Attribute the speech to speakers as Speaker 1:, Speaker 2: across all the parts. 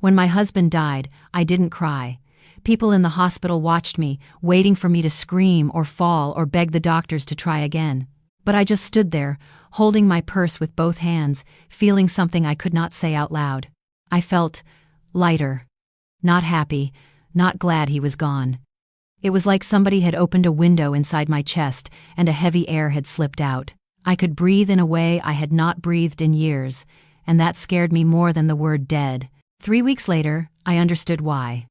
Speaker 1: When my husband died, I didn't cry. People in the hospital watched me, waiting for me to scream or fall or beg the doctors to try again. But I just stood there, holding my purse with both hands, feeling something I could not say out loud. I felt lighter. Not happy, not glad he was gone. It was like somebody had opened a window inside my chest and a heavy air had slipped out. I could breathe in a way I had not breathed in years, and that scared me more than the word dead. 3 weeks later, I understood why.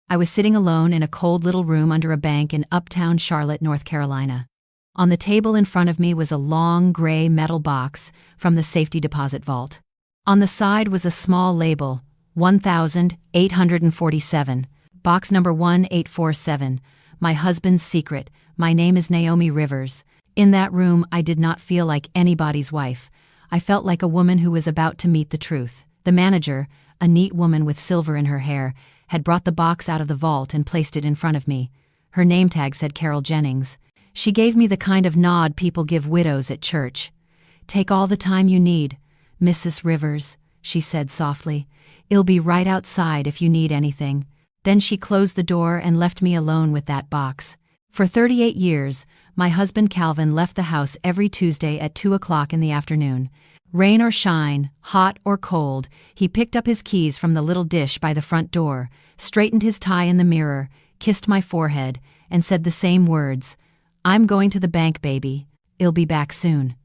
Speaker 1: I was sitting alone in a cold little room under a bank in uptown Charlotte, North Carolina. On the table in front of me was a long gray metal box from the safety deposit vault. On the side was a small label, 1847, box number 1847, my husband's secret, my name is Naomi Rivers. In that room, I did not feel like anybody's wife. I felt like a woman who was about to meet the truth. The manager, a neat woman with silver in her hair, had brought the box out of the vault and placed it in front of me. Her name tag said Carol Jennings. She gave me the kind of nod people give widows at church. "Take all the time you need, Mrs. Rivers," she said softly. "It'll be right outside if you need anything." Then she closed the door and left me alone with that box. For 38 years, my husband Calvin left the house every Tuesday at 2 o'clock in the afternoon. Rain or shine, hot or cold, he picked up his keys from the little dish by the front door, straightened his tie in the mirror, kissed my forehead, and said the same words, "I'm going to the bank, baby. I'll be back soon."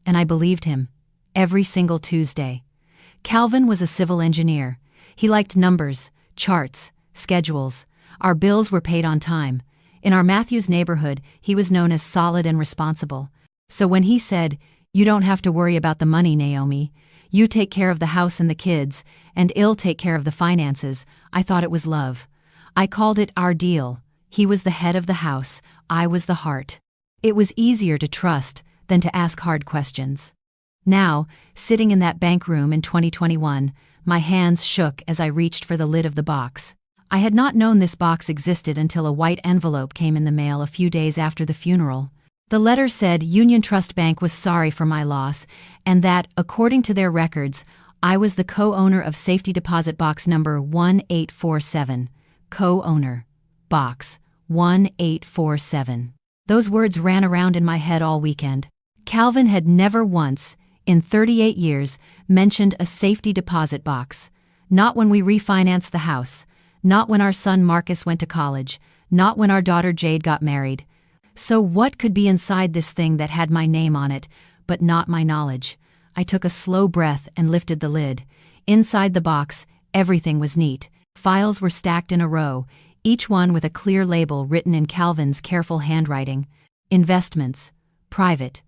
Speaker 1: And I believed him. Every single Tuesday. Calvin was a civil engineer. He liked numbers, charts, schedules. Our bills were paid on time. In our Matthews neighborhood, he was known as solid and responsible. So when he said, "You don't have to worry about the money, Naomi. You take care of the house and the kids, and I'll take care of the finances," I thought it was love. I called it our deal. He was the head of the house, I was the heart. It was easier to trust than to ask hard questions. Now, sitting in that bank room in 2021, my hands shook as I reached for the lid of the box. I had not known this box existed until a white envelope came in the mail a few days after the funeral. The letter said Union Trust Bank was sorry for my loss, and that, according to their records, I was the co-owner of safety deposit box number 1847. Co-owner. Box 1847. Those words ran around in my head all weekend. Calvin had never once, in 38 years, mentioned a safety deposit box. Not when we refinanced the house. Not when our son Marcus went to college. Not when our daughter Jade got married. So what could be inside this thing that had my name on it, but not my knowledge? I took a slow breath and lifted the lid. Inside the box, everything was neat. Files were stacked in a row, each one with a clear label written in Calvin's careful handwriting. Investments. Private.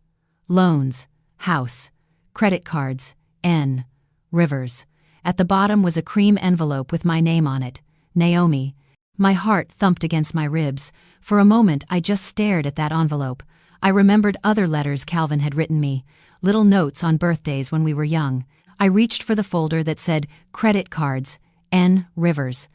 Speaker 1: Loans. House. Credit cards. N. Rivers. At the bottom was a cream envelope with my name on it. Naomi. My heart thumped against my ribs. For a moment I just stared at that envelope. I remembered other letters Calvin had written me, little notes on birthdays when we were young. I reached for the folder that said, Credit Cards, N. Rivers.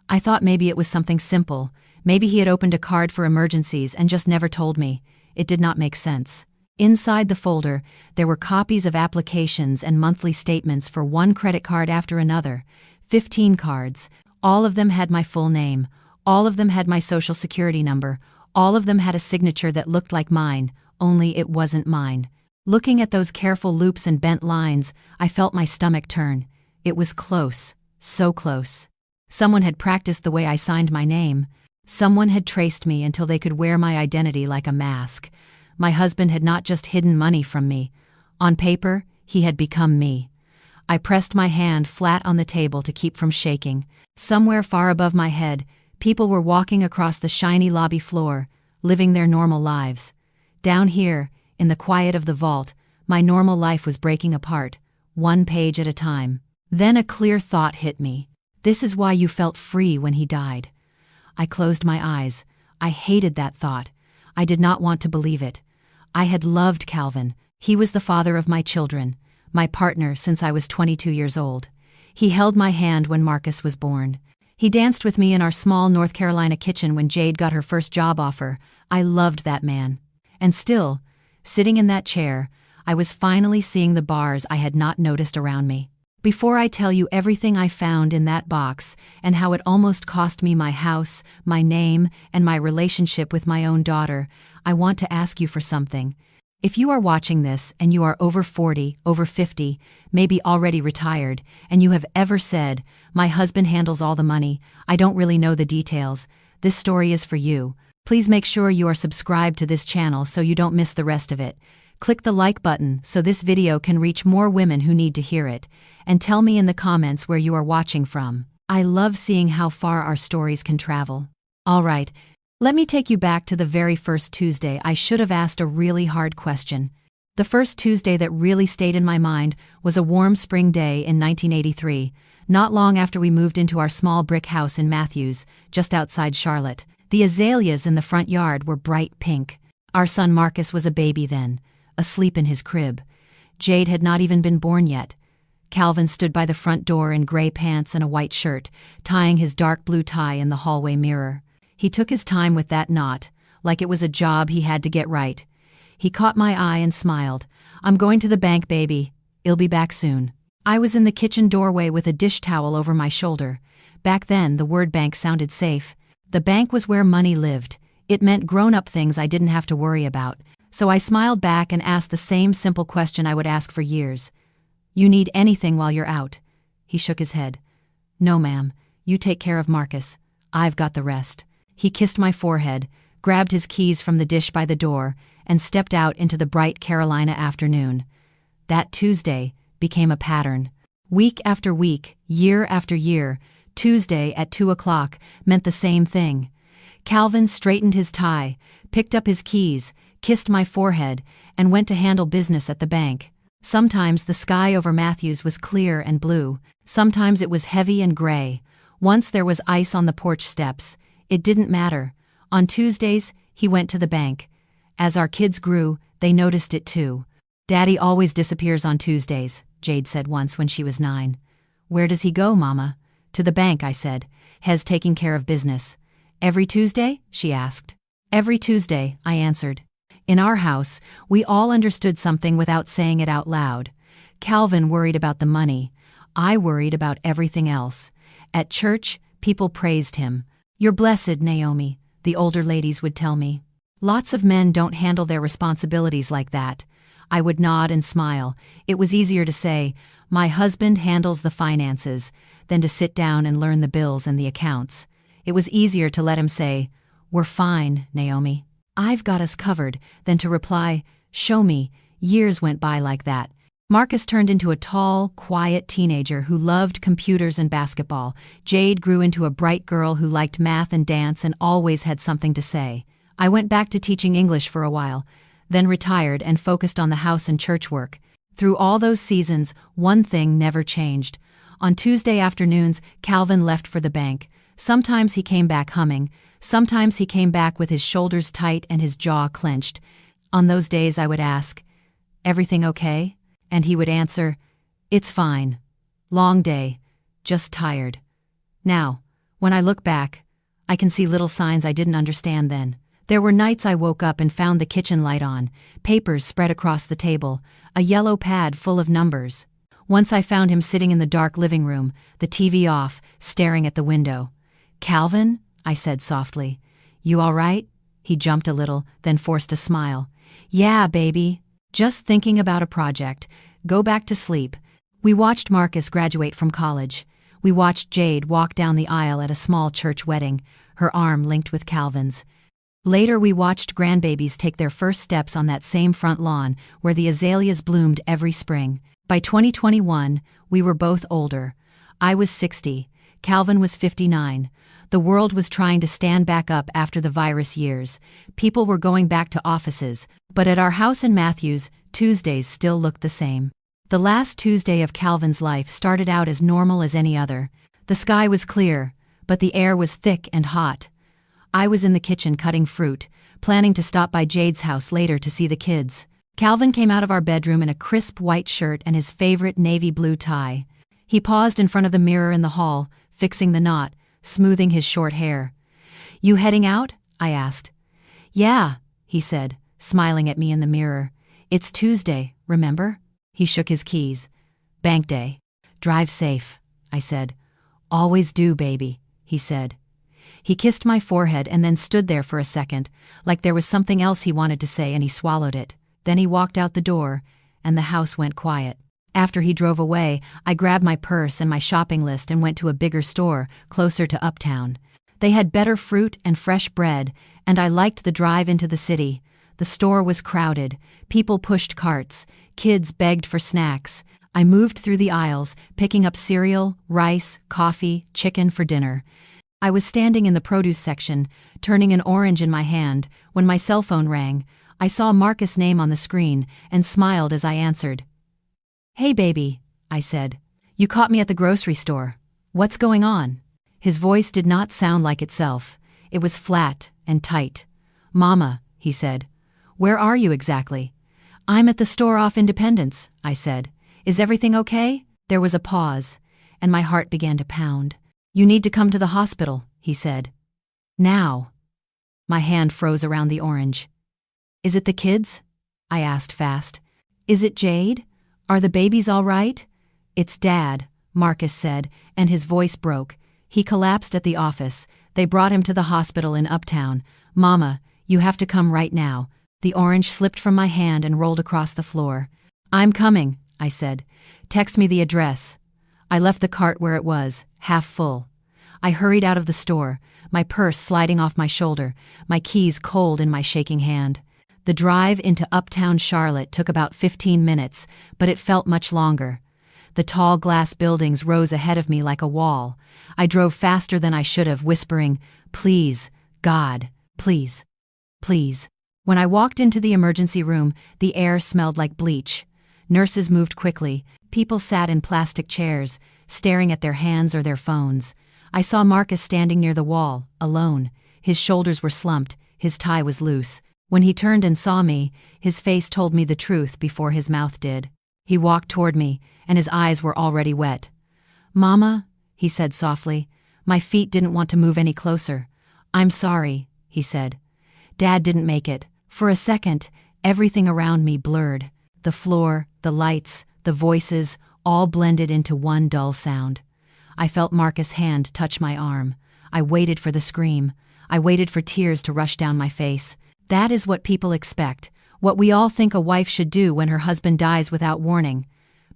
Speaker 1: I thought maybe it was something simple. Maybe he had opened a card for emergencies and just never told me. It did not make sense. Inside the folder, there were copies of applications and monthly statements for one credit card after another. 15 cards. All of them had my full name. All of them had my social security number. All of them had a signature that looked like mine, only it wasn't mine. Looking at those careful loops and bent lines, I felt my stomach turn. It was close, so close. Someone had practiced the way I signed my name. Someone had traced me until they could wear my identity like a mask. My husband had not just hidden money from me. On paper, he had become me. I pressed my hand flat on the table to keep from shaking. Somewhere far above my head, people were walking across the shiny lobby floor, living their normal lives. Down here, in the quiet of the vault, my normal life was breaking apart, one page at a time. Then a clear thought hit me. This is why you felt free when he died. I closed my eyes. I hated that thought. I did not want to believe it. I had loved Calvin. He was the father of my children, my partner since I was 22 years old. He held my hand when Marcus was born. He danced with me in our small North Carolina kitchen when Jade got her first job offer. I loved that man. And still, sitting in that chair, I was finally seeing the bars I had not noticed around me. Before I tell you everything I found in that box and how it almost cost me my house, my name, and my relationship with my own daughter, I want to ask you for something. If you are watching this and you are over 40, over 50, maybe already retired, and you have ever said, "My husband handles all the money, I don't really know the details," this story is for you. Please make sure you are subscribed to this channel so you don't miss the rest of it. Click the like button so this video can reach more women who need to hear it, and tell me in the comments where you are watching from. I love seeing how far our stories can travel. Alright, let me take you back to the very first Tuesday. I should have asked a really hard question. The first Tuesday that really stayed in my mind was a warm spring day in 1983, not long after we moved into our small brick house in Matthews, just outside Charlotte. The azaleas in the front yard were bright pink. Our son Marcus was a baby then, asleep in his crib. Jade had not even been born yet. Calvin stood by the front door in gray pants and a white shirt, tying his dark blue tie in the hallway mirror. He took his time with that knot, like it was a job he had to get right. He caught my eye and smiled. "I'm going to the bank, baby. I'll be back soon." I was in the kitchen doorway with a dish towel over my shoulder. Back then, the word bank sounded safe. The bank was where money lived. It meant grown-up things I didn't have to worry about. So I smiled back and asked the same simple question I would ask for years. "You need anything while you're out?" He shook his head. "No, ma'am. You take care of Marcus. I've got the rest." He kissed my forehead, grabbed his keys from the dish by the door, and stepped out into the bright Carolina afternoon. That Tuesday became a pattern. Week after week, year after year, Tuesday at 2 o'clock meant the same thing. Calvin straightened his tie, picked up his keys, kissed my forehead, and went to handle business at the bank. Sometimes the sky over Matthews was clear and blue. Sometimes it was heavy and gray. Once there was ice on the porch steps. It didn't matter. On Tuesdays, he went to the bank. As our kids grew, they noticed it too. "Daddy always disappears on Tuesdays," Jade said once when she was 9. "Where does he go, Mama?" "To the bank," I said. "Hez taking care of business." "Every Tuesday?" she asked. "Every Tuesday," I answered. In our house, we all understood something without saying it out loud. Calvin worried about the money. I worried about everything else. At church, people praised him. "You're blessed, Naomi," the older ladies would tell me. "Lots of men don't handle their responsibilities like that." I would nod and smile. It was easier to say, "My husband handles the finances," than to sit down and learn the bills and the accounts. It was easier to let him say, "We're fine, Naomi. I've got us covered," than to reply, "Show me." Years went by like that. Marcus turned into a tall, quiet teenager who loved computers and basketball. Jade grew into a bright girl who liked math and dance and always had something to say. I went back to teaching English for a while, then retired and focused on the house and church work. Through all those seasons, one thing never changed. On Tuesday afternoons, Calvin left for the bank. Sometimes he came back humming. Sometimes he came back with his shoulders tight and his jaw clenched. On those days I would ask, "Everything okay?" And he would answer, "It's fine. Long day. Just tired." Now, when I look back, I can see little signs I didn't understand then. There were nights I woke up and found the kitchen light on, papers spread across the table, a yellow pad full of numbers. Once I found him sitting in the dark living room, the TV off, staring at the window. "Calvin?" I said softly. "You all right?" He jumped a little, then forced a smile. "Yeah, baby. Just thinking about a project. Go back to sleep." We watched Marcus graduate from college. We watched Jade walk down the aisle at a small church wedding, her arm linked with Calvin's. Later we watched grandbabies take their first steps on that same front lawn where the azaleas bloomed every spring. By 2021, we were both older. I was 60. Calvin was 59. The world was trying to stand back up after the virus years. People were going back to offices, but at our house in Matthews, Tuesdays still looked the same. The last Tuesday of Calvin's life started out as normal as any other. The sky was clear, but the air was thick and hot. I was in the kitchen cutting fruit, planning to stop by Jade's house later to see the kids. Calvin came out of our bedroom in a crisp white shirt and his favorite navy blue tie. He paused in front of the mirror in the hall, fixing the knot, smoothing his short hair. "You heading out?" I asked. "Yeah," he said, smiling at me in the mirror. "It's Tuesday, remember?" He shook his keys. "Bank day." Drive safe, I said. Always do, baby, he said. He kissed my forehead and then stood there for a second, like there was something else he wanted to say, and he swallowed it. Then he walked out the door, and the house went quiet. After he drove away, I grabbed my purse and my shopping list and went to a bigger store, closer to Uptown. They had better fruit and fresh bread, and I liked the drive into the city. The store was crowded. People pushed carts. Kids begged for snacks. I moved through the aisles, picking up cereal, rice, coffee, chicken for dinner. I was standing in the produce section, turning an orange in my hand, when my cell phone rang. I saw Marcus' name on the screen and smiled as I answered. Hey baby, I said. You caught me at the grocery store. What's going on? His voice did not sound like itself. It was flat and tight. Mama, he said. Where are you exactly? I'm at the store off Independence, I said. Is everything okay? There was a pause, and my heart began to pound. You need to come to the hospital, he said. Now. My hand froze around the orange. Is it the kids? I asked fast. Is it Jade? Are the babies all right? It's Dad, Marcus said, and his voice broke. He collapsed at the office. They brought him to the hospital in Uptown. Mama, you have to come right now. The orange slipped from my hand and rolled across the floor. I'm coming, I said. Text me the address. I left the cart where it was, half full. I hurried out of the store, my purse sliding off my shoulder, my keys cold in my shaking hand. The drive into Uptown Charlotte took about 15 minutes, but it felt much longer. The tall glass buildings rose ahead of me like a wall. I drove faster than I should have, whispering, "Please, God, please, please." When I walked into the emergency room, the air smelled like bleach. Nurses moved quickly. People sat in plastic chairs, staring at their hands or their phones. I saw Marcus standing near the wall, alone. His shoulders were slumped, his tie was loose. When he turned and saw me, his face told me the truth before his mouth did. He walked toward me, and his eyes were already wet. "Mama," he said softly. My feet didn't want to move any closer. "I'm sorry," he said. Dad didn't make it. For a second, everything around me blurred. The floor, the lights, the voices, all blended into one dull sound. I felt Marcus' hand touch my arm. I waited for the scream. I waited for tears to rush down my face. That is what people expect, what we all think a wife should do when her husband dies without warning.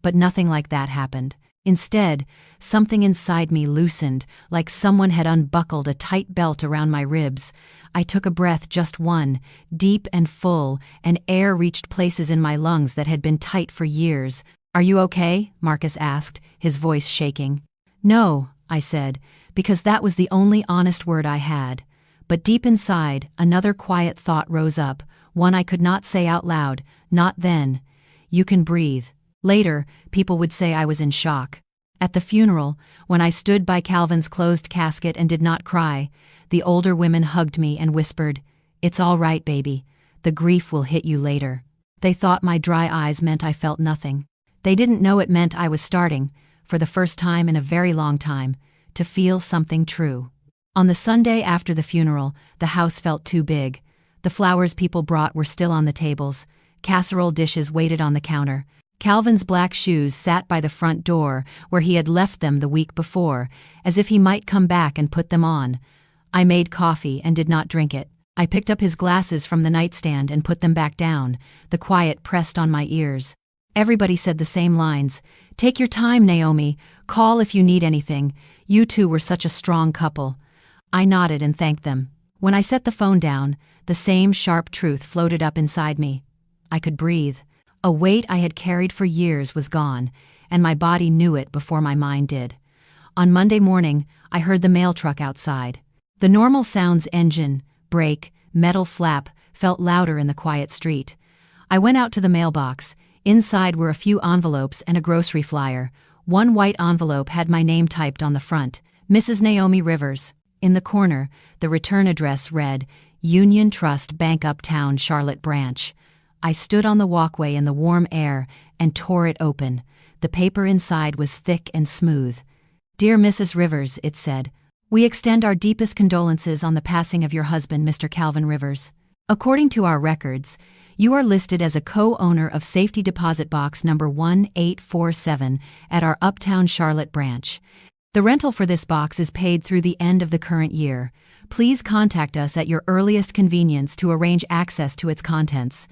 Speaker 1: But nothing like that happened. Instead, something inside me loosened, like someone had unbuckled a tight belt around my ribs. I took a breath, just one, deep and full, and air reached places in my lungs that had been tight for years. "Are you okay?" Marcus asked, his voice shaking. "No," I said, because that was the only honest word I had. But deep inside, another quiet thought rose up, one I could not say out loud, not then. "You can breathe." Later, people would say I was in shock. At the funeral, when I stood by Calvin's closed casket and did not cry, the older women hugged me and whispered, "It's all right, baby. The grief will hit you later." They thought my dry eyes meant I felt nothing. They didn't know it meant I was starting, for the first time in a very long time, to feel something true. On the Sunday after the funeral, the house felt too big. The flowers people brought were still on the tables. Casserole dishes waited on the counter. Calvin's black shoes sat by the front door where he had left them the week before, as if he might come back and put them on. I made coffee and did not drink it. I picked up his glasses from the nightstand and put them back down, the quiet pressed on my ears. Everybody said the same lines. "Take your time, Naomi. Call if you need anything. You two were such a strong couple." I nodded and thanked them. When I set the phone down, the same sharp truth floated up inside me. I could breathe. A weight I had carried for years was gone, and my body knew it before my mind did. On Monday morning, I heard the mail truck outside. The normal sounds, engine, brake, metal flap, felt louder in the quiet street. I went out to the mailbox. Inside were a few envelopes and a grocery flyer. One white envelope had my name typed on the front, Mrs. Naomi Rivers. In the corner, the return address read, Union Trust Bank, Uptown, Charlotte Branch. I stood on the walkway in the warm air and tore it open. The paper inside was thick and smooth. "Dear Mrs. Rivers," it said, "we extend our deepest condolences on the passing of your husband, Mr. Calvin Rivers. According to our records, You are listed as a co-owner of safety deposit box number 1847 at our Uptown Charlotte branch. The rental for this box is paid through the end of the current year. Please contact us at your earliest convenience to arrange access to its contents.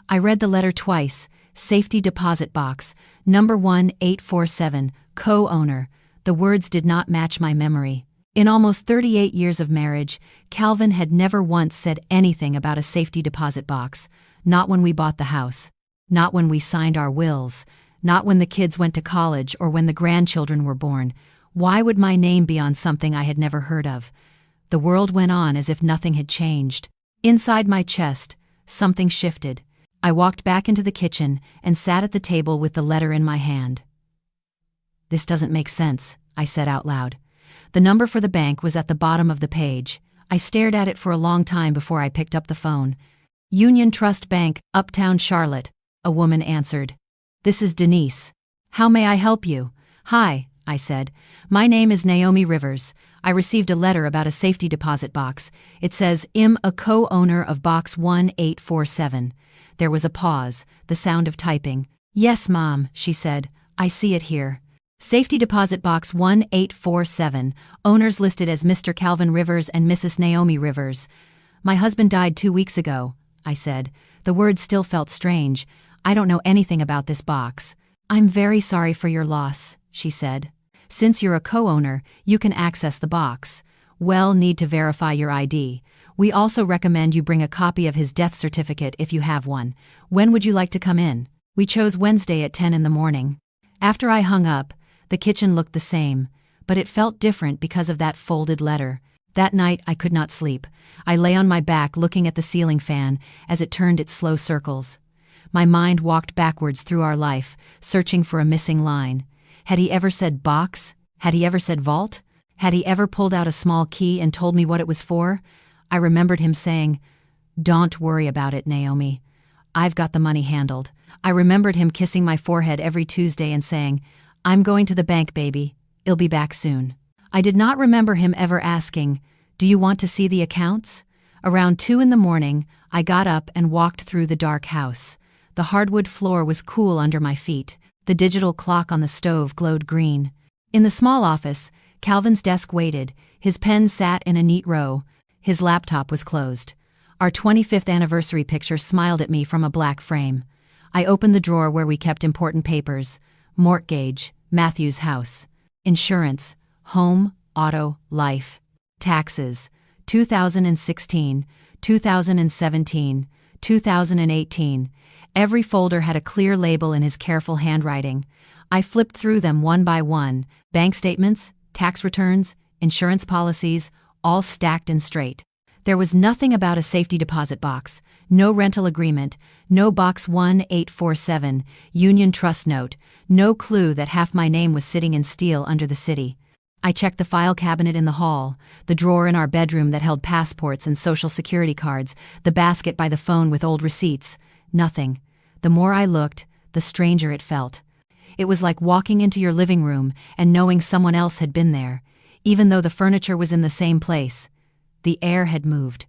Speaker 1: I read the letter twice. Safety deposit box, number 1847, co-owner. The words did not match my memory. In almost 38 years of marriage, Calvin had never once said anything about a safety deposit box. Not when we bought the house. Not when we signed our wills. Not when the kids went to college or when the grandchildren were born. Why would my name be on something I had never heard of? The world went on as if nothing had changed. Inside my chest, something shifted. I walked back into the kitchen and sat at the table with the letter in my hand. "This doesn't make sense," I said out loud. The number for the bank was at the bottom of the page. I stared at it for a long time before I picked up the phone. "Union Trust Bank, Uptown Charlotte," a woman answered. "This is Denise. How may I help you?" "Hi," I said. "My name is Naomi Rivers. I received a letter about a safety deposit box. It says, I'm a co-owner of box 1847. There was a pause, the sound of typing. "Yes, Mom," she said. "I see it here. Safety deposit box 1847, owners listed as Mr. Calvin Rivers and Mrs. Naomi Rivers. My husband died 2 weeks ago," I said. The words still felt strange. "I don't know anything about this box." "I'm very sorry for your loss," she said. "Since you're a co-owner, you can access the box. We'll need to verify your ID. We also recommend you bring a copy of his death certificate if you have one. When would you like to come in?" We chose Wednesday at 10 in the morning. After I hung up, the kitchen looked the same, but it felt different because of that folded letter. That night I could not sleep. I lay on my back looking at the ceiling fan as it turned its slow circles. My mind walked backwards through our life, searching for a missing line. Had he ever said box? Had he ever said vault? Had he ever pulled out a small key and told me what it was for? I remembered him saying, "Don't worry about it, Naomi. I've got the money handled." I remembered him kissing my forehead every Tuesday and saying, "I'm going to the bank, baby. I'll be back soon." I did not remember him ever asking, "Do you want to see the accounts?" Around 2 in the morning, I got up and walked through the dark house. The hardwood floor was cool under my feet. The digital clock on the stove glowed green. In the small office, Calvin's desk waited. His pen sat in a neat row. His laptop was closed. Our 25th anniversary picture smiled at me from a black frame. I opened the drawer where we kept important papers. Mortgage, Matthew's house. Insurance, home, auto, life. Taxes, 2016, 2017, 2018. Every folder had a clear label in his careful handwriting. I flipped through them one by one. Bank statements, tax returns, insurance policies, all stacked and straight. There was nothing about a safety deposit box, no rental agreement, no box 1847, Union Trust note, no clue that half my name was sitting in steel under the city. I checked the file cabinet in the hall, the drawer in our bedroom that held passports and social security cards, the basket by the phone with old receipts. Nothing. The more I looked, the stranger it felt. It was like walking into your living room and knowing someone else had been there, even though the furniture was in the same place. The air had moved.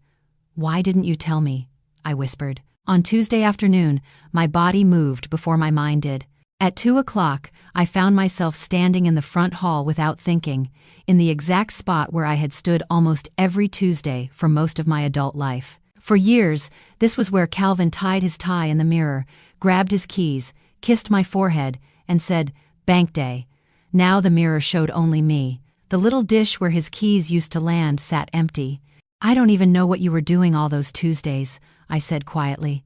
Speaker 1: "Why didn't you tell me?" I whispered. On Tuesday afternoon, my body moved before my mind did. At 2 o'clock, I found myself standing in the front hall without thinking, in the exact spot where I had stood almost every Tuesday for most of my adult life. For years, this was where Calvin tied his tie in the mirror, grabbed his keys, kissed my forehead, and said, "Bank day." Now the mirror showed only me. The little dish where his keys used to land sat empty. "I don't even know what you were doing all those Tuesdays," I said quietly.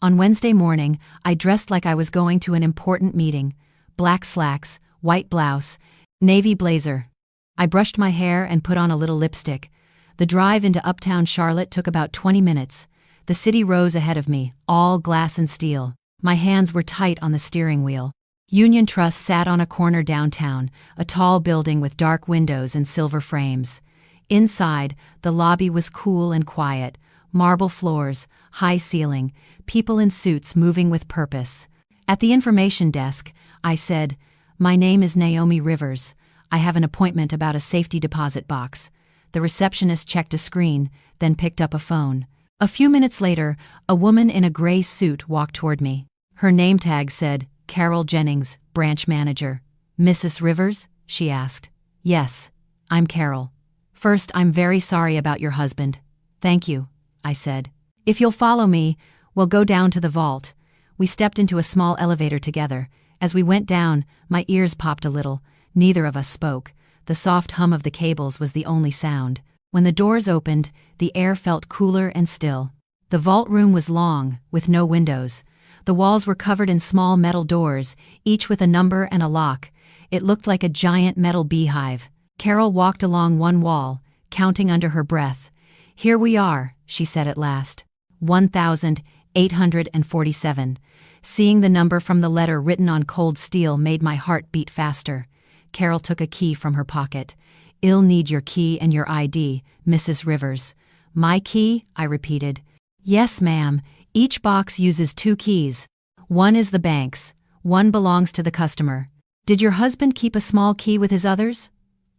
Speaker 1: On Wednesday morning, I dressed like I was going to an important meeting. Black slacks, white blouse, navy blazer. I brushed my hair and put on a little lipstick. The drive into Uptown Charlotte took about 20 minutes. The city rose ahead of me, all glass and steel. My hands were tight on the steering wheel. Union Trust sat on a corner downtown, a tall building with dark windows and silver frames. Inside, the lobby was cool and quiet. Marble floors, high ceiling, people in suits moving with purpose. At the information desk, I said, "My name is Naomi Rivers. I have an appointment about a safety deposit box." The receptionist checked a screen, then picked up a phone. A few minutes later, a woman in a gray suit walked toward me. Her name tag said, Carol Jennings, branch manager. Mrs. Rivers? She asked. Yes, I'm Carol. First, I'm very sorry about your husband. Thank you, I said. If you'll follow me, we'll go down to the vault. We stepped into a small elevator together. As we went down, my ears popped a little. Neither of us spoke. The soft hum of the cables was the only sound. When the doors opened, the air felt cooler and still. The vault room was long, with no windows. The walls were covered in small metal doors, each with a number and a lock. It looked like a giant metal beehive. Carol walked along one wall, counting under her breath. Here we are, she said at last. 1,847. Seeing the number from the letter written on cold steel made my heart beat faster. Carol took a key from her pocket. I'll need your key and your ID, Mrs. Rivers. My key? I repeated. Yes, ma'am. Each box uses 2 keys. One is the bank's. One belongs to the customer. Did your husband keep a small key with his others?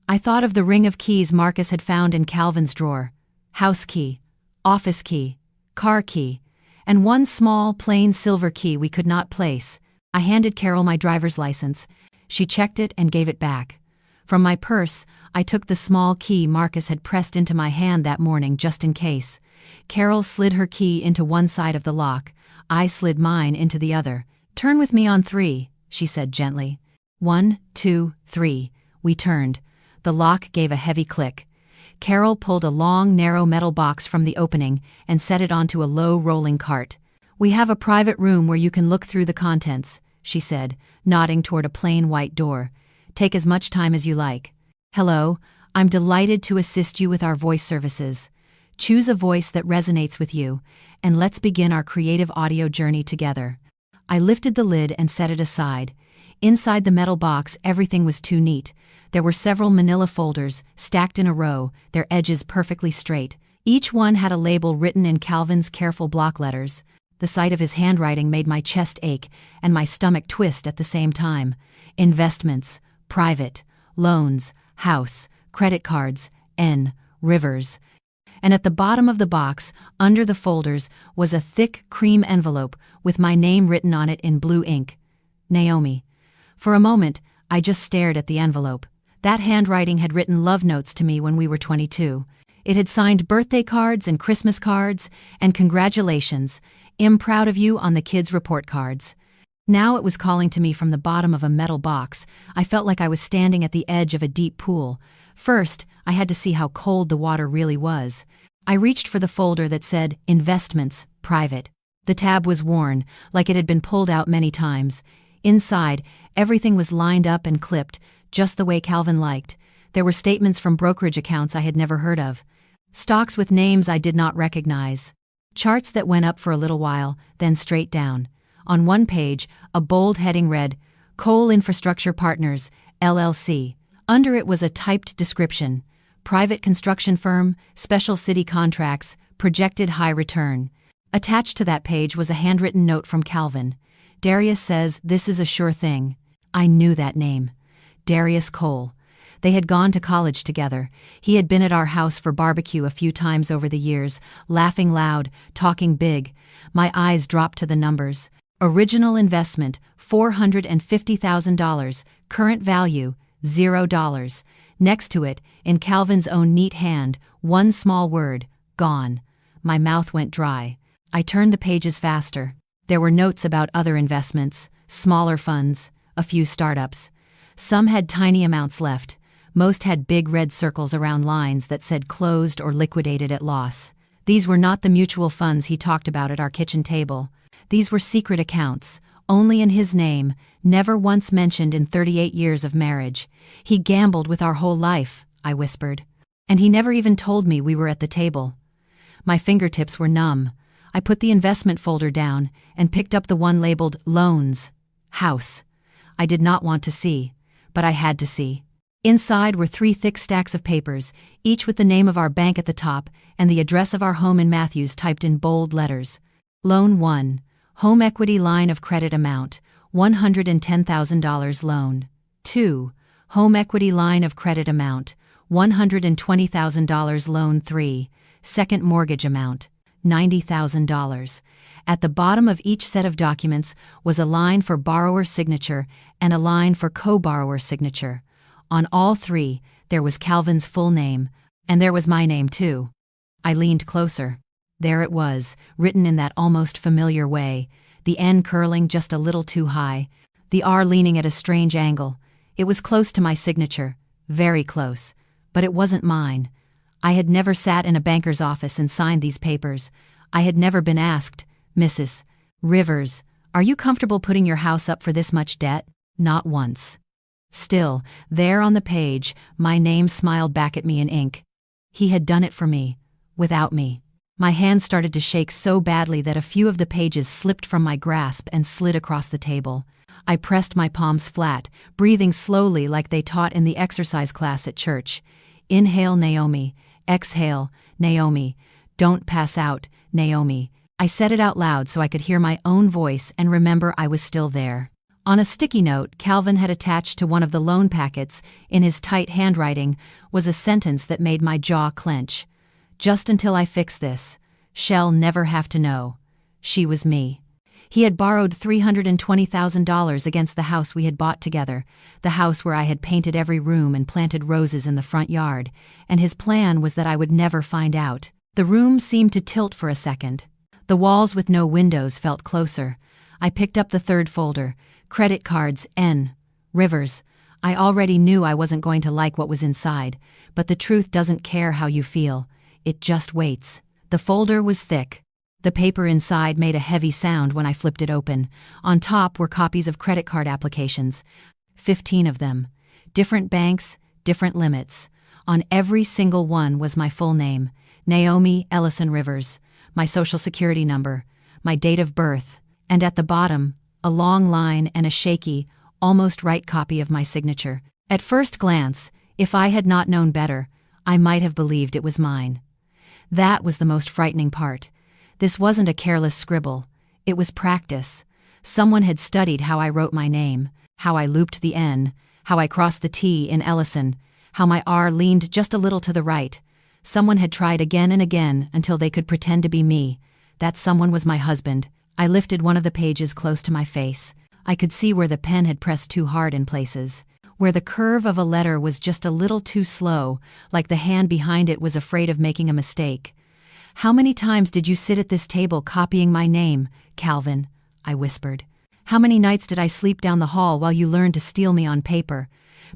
Speaker 1: I thought of the ring of keys Marcus had found in Calvin's drawer. House key, office key, car key, and one small, plain silver key we could not place. I handed Carol my driver's license. She checked it and gave it back. From my purse, I took the small key Marcus had pressed into my hand that morning just in case. Carol slid her key into one side of the lock. I slid mine into the other. Turn with me on 3, she said gently. 1, 2, 3. We turned. The lock gave a heavy click. Carol pulled a long, narrow metal box from the opening and set it onto a low, rolling cart. We have a private room where you can look through the contents, she said, nodding toward a plain white door. Take as much time as you like. Hello, I'm delighted to assist you with our voice services. Choose a voice that resonates with you, and let's begin our creative audio journey together. I lifted the lid and set it aside. Inside the metal box, everything was too neat. There were several manila folders, stacked in a row, their edges perfectly straight. Each one had a label written in Calvin's careful block letters. The sight of his handwriting made my chest ache and my stomach twist at the same time. Investments, private, loans, house, credit cards, N. Rivers. And at the bottom of the box, under the folders, was a thick cream envelope with my name written on it in blue ink. Naomi. For a moment, I just stared at the envelope. That handwriting had written love notes to me when we were 22. It had signed birthday cards and Christmas cards, and congratulations, I'm proud of you on the kids' report cards. Now it was calling to me from the bottom of a metal box. I felt like I was standing at the edge of a deep pool. First, I had to see how cold the water really was. I reached for the folder that said, Investments, Private. The tab was worn, like it had been pulled out many times. Inside, everything was lined up and clipped, just the way Calvin liked. There were statements from brokerage accounts I had never heard of. Stocks with names I did not recognize. Charts that went up for a little while, then straight down. On one page, a bold heading read, Coal Infrastructure Partners, LLC. Under it was a typed description. Private construction firm, special city contracts, projected high return. Attached to that page was a handwritten note from Calvin. Darius says this is a sure thing. I knew that name. Darius Cole. They had gone to college together. He had been at our house for barbecue a few times over the years, laughing loud, talking big. My eyes dropped to the numbers. Original investment, $450,000. Current value, $0. Next to it, in Calvin's own neat hand, one small word, gone. My mouth went dry. I turned the pages faster. There were notes about other investments, smaller funds, a few startups. Some had tiny amounts left. Most had big red circles around lines that said closed or liquidated at loss. These were not the mutual funds he talked about at our kitchen table. These were secret accounts, only in his name, never once mentioned in 38 years of marriage. He gambled with our whole life, I whispered. And he never even told me we were at the table. My fingertips were numb. I put the investment folder down and picked up the one labeled Loans, House. I did not want to see, but I had to see. Inside were 3 thick stacks of papers, each with the name of our bank at the top and the address of our home in Matthews typed in bold letters. Loan 1. Home equity line of credit amount, $110,000 loan. 2. Home equity line of credit amount, $120,000 loan. 3. Second mortgage amount, $90,000. At the bottom of each set of documents was a line for borrower signature and a line for co-borrower signature. On all three, there was Calvin's full name, and there was my name too. I leaned closer. There it was, written in that almost familiar way, the N curling just a little too high, the R leaning at a strange angle. It was close to my signature, very close, but it wasn't mine. I had never sat in a banker's office and signed these papers. I had never been asked, "Mrs. Rivers, are you comfortable putting your house up for this much debt?" Not once. Still, there on the page, my name smiled back at me in ink. He had done it for me, without me. My hand started to shake so badly that a few of the pages slipped from my grasp and slid across the table. I pressed my palms flat, breathing slowly like they taught in the exercise class at church. Inhale, Naomi. Exhale, Naomi. Don't pass out, Naomi. I said it out loud so I could hear my own voice and remember I was still there. On a sticky note Calvin had attached to one of the loan packets, in his tight handwriting, was a sentence that made my jaw clench. "Just until I fix this, she'll never have to know. She was me." He had borrowed $320,000 against the house we had bought together, the house where I had painted every room and planted roses in the front yard, and his plan was that I would never find out. The room seemed to tilt for a second. The walls with no windows felt closer. I picked up the third folder, credit cards, N. Rivers. I already knew I wasn't going to like what was inside, but the truth doesn't care how you feel. It just waits. The folder was thick. The paper inside made a heavy sound when I flipped it open. On top were copies of credit card applications. 15 of them. Different banks, different limits. On every single one was my full name, Naomi Ellison Rivers, my social security number, my date of birth, and at the bottom, a long line and a shaky, almost right copy of my signature. At first glance, if I had not known better, I might have believed it was mine. That was the most frightening part. This wasn't a careless scribble. It was practice. Someone had studied how I wrote my name, how I looped the N, how I crossed the T in Ellison, how my R leaned just a little to the right. Someone had tried again and again until they could pretend to be me. That someone was my husband. I lifted one of the pages close to my face. I could see where the pen had pressed too hard in places, where the curve of a letter was just a little too slow, like the hand behind it was afraid of making a mistake. "How many times did you sit at this table copying my name, Calvin?" I whispered. "How many nights did I sleep down the hall while you learned to steal me on paper?"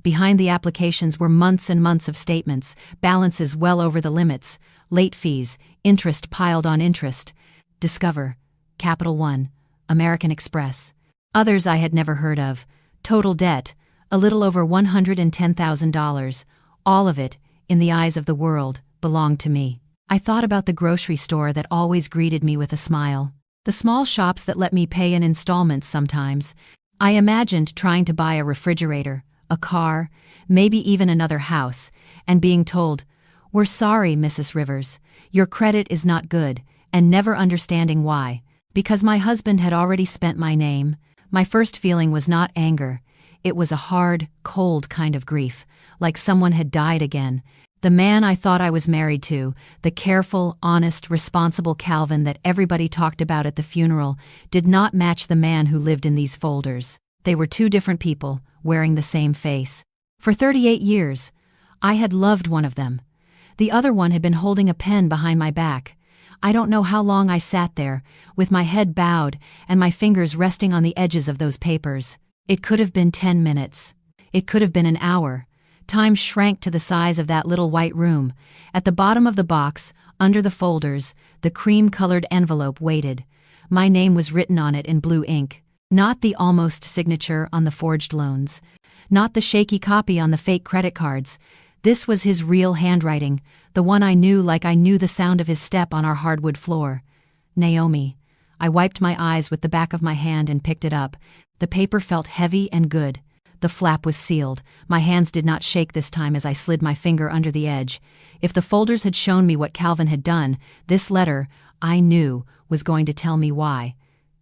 Speaker 1: Behind the applications were months and months of statements, balances well over the limits, late fees, interest piled on interest. Discover, Capital One, American Express. Others I had never heard of. Total debt, a little over $110,000. All of it, in the eyes of the world, belonged to me. I thought about the grocery store that always greeted me with a smile. The small shops that let me pay in installments sometimes. I imagined trying to buy a refrigerator, a car, maybe even another house, and being told, "We're sorry, Mrs. Rivers, your credit is not good," and never understanding why. Because my husband had already spent my name, my first feeling was not anger. It was a hard, cold kind of grief, like someone had died again. The man I thought I was married to, the careful, honest, responsible Calvin that everybody talked about at the funeral, did not match the man who lived in these folders. They were two different people, wearing the same face. For 38 years, I had loved one of them. The other one had been holding a pen behind my back. I don't know how long I sat there, with my head bowed and my fingers resting on the edges of those papers. It could have been 10 minutes. It could have been an hour. Time shrank to the size of that little white room. At the bottom of the box, under the folders, the cream-colored envelope waited. My name was written on it in blue ink. Not the almost signature on the forged loans. Not the shaky copy on the fake credit cards. This was his real handwriting, the one I knew like I knew the sound of his step on our hardwood floor. Naomi. I wiped my eyes with the back of my hand and picked it up. The paper felt heavy and good. The flap was sealed. My hands did not shake this time as I slid my finger under the edge. If the folders had shown me what Calvin had done, this letter, I knew, was going to tell me why.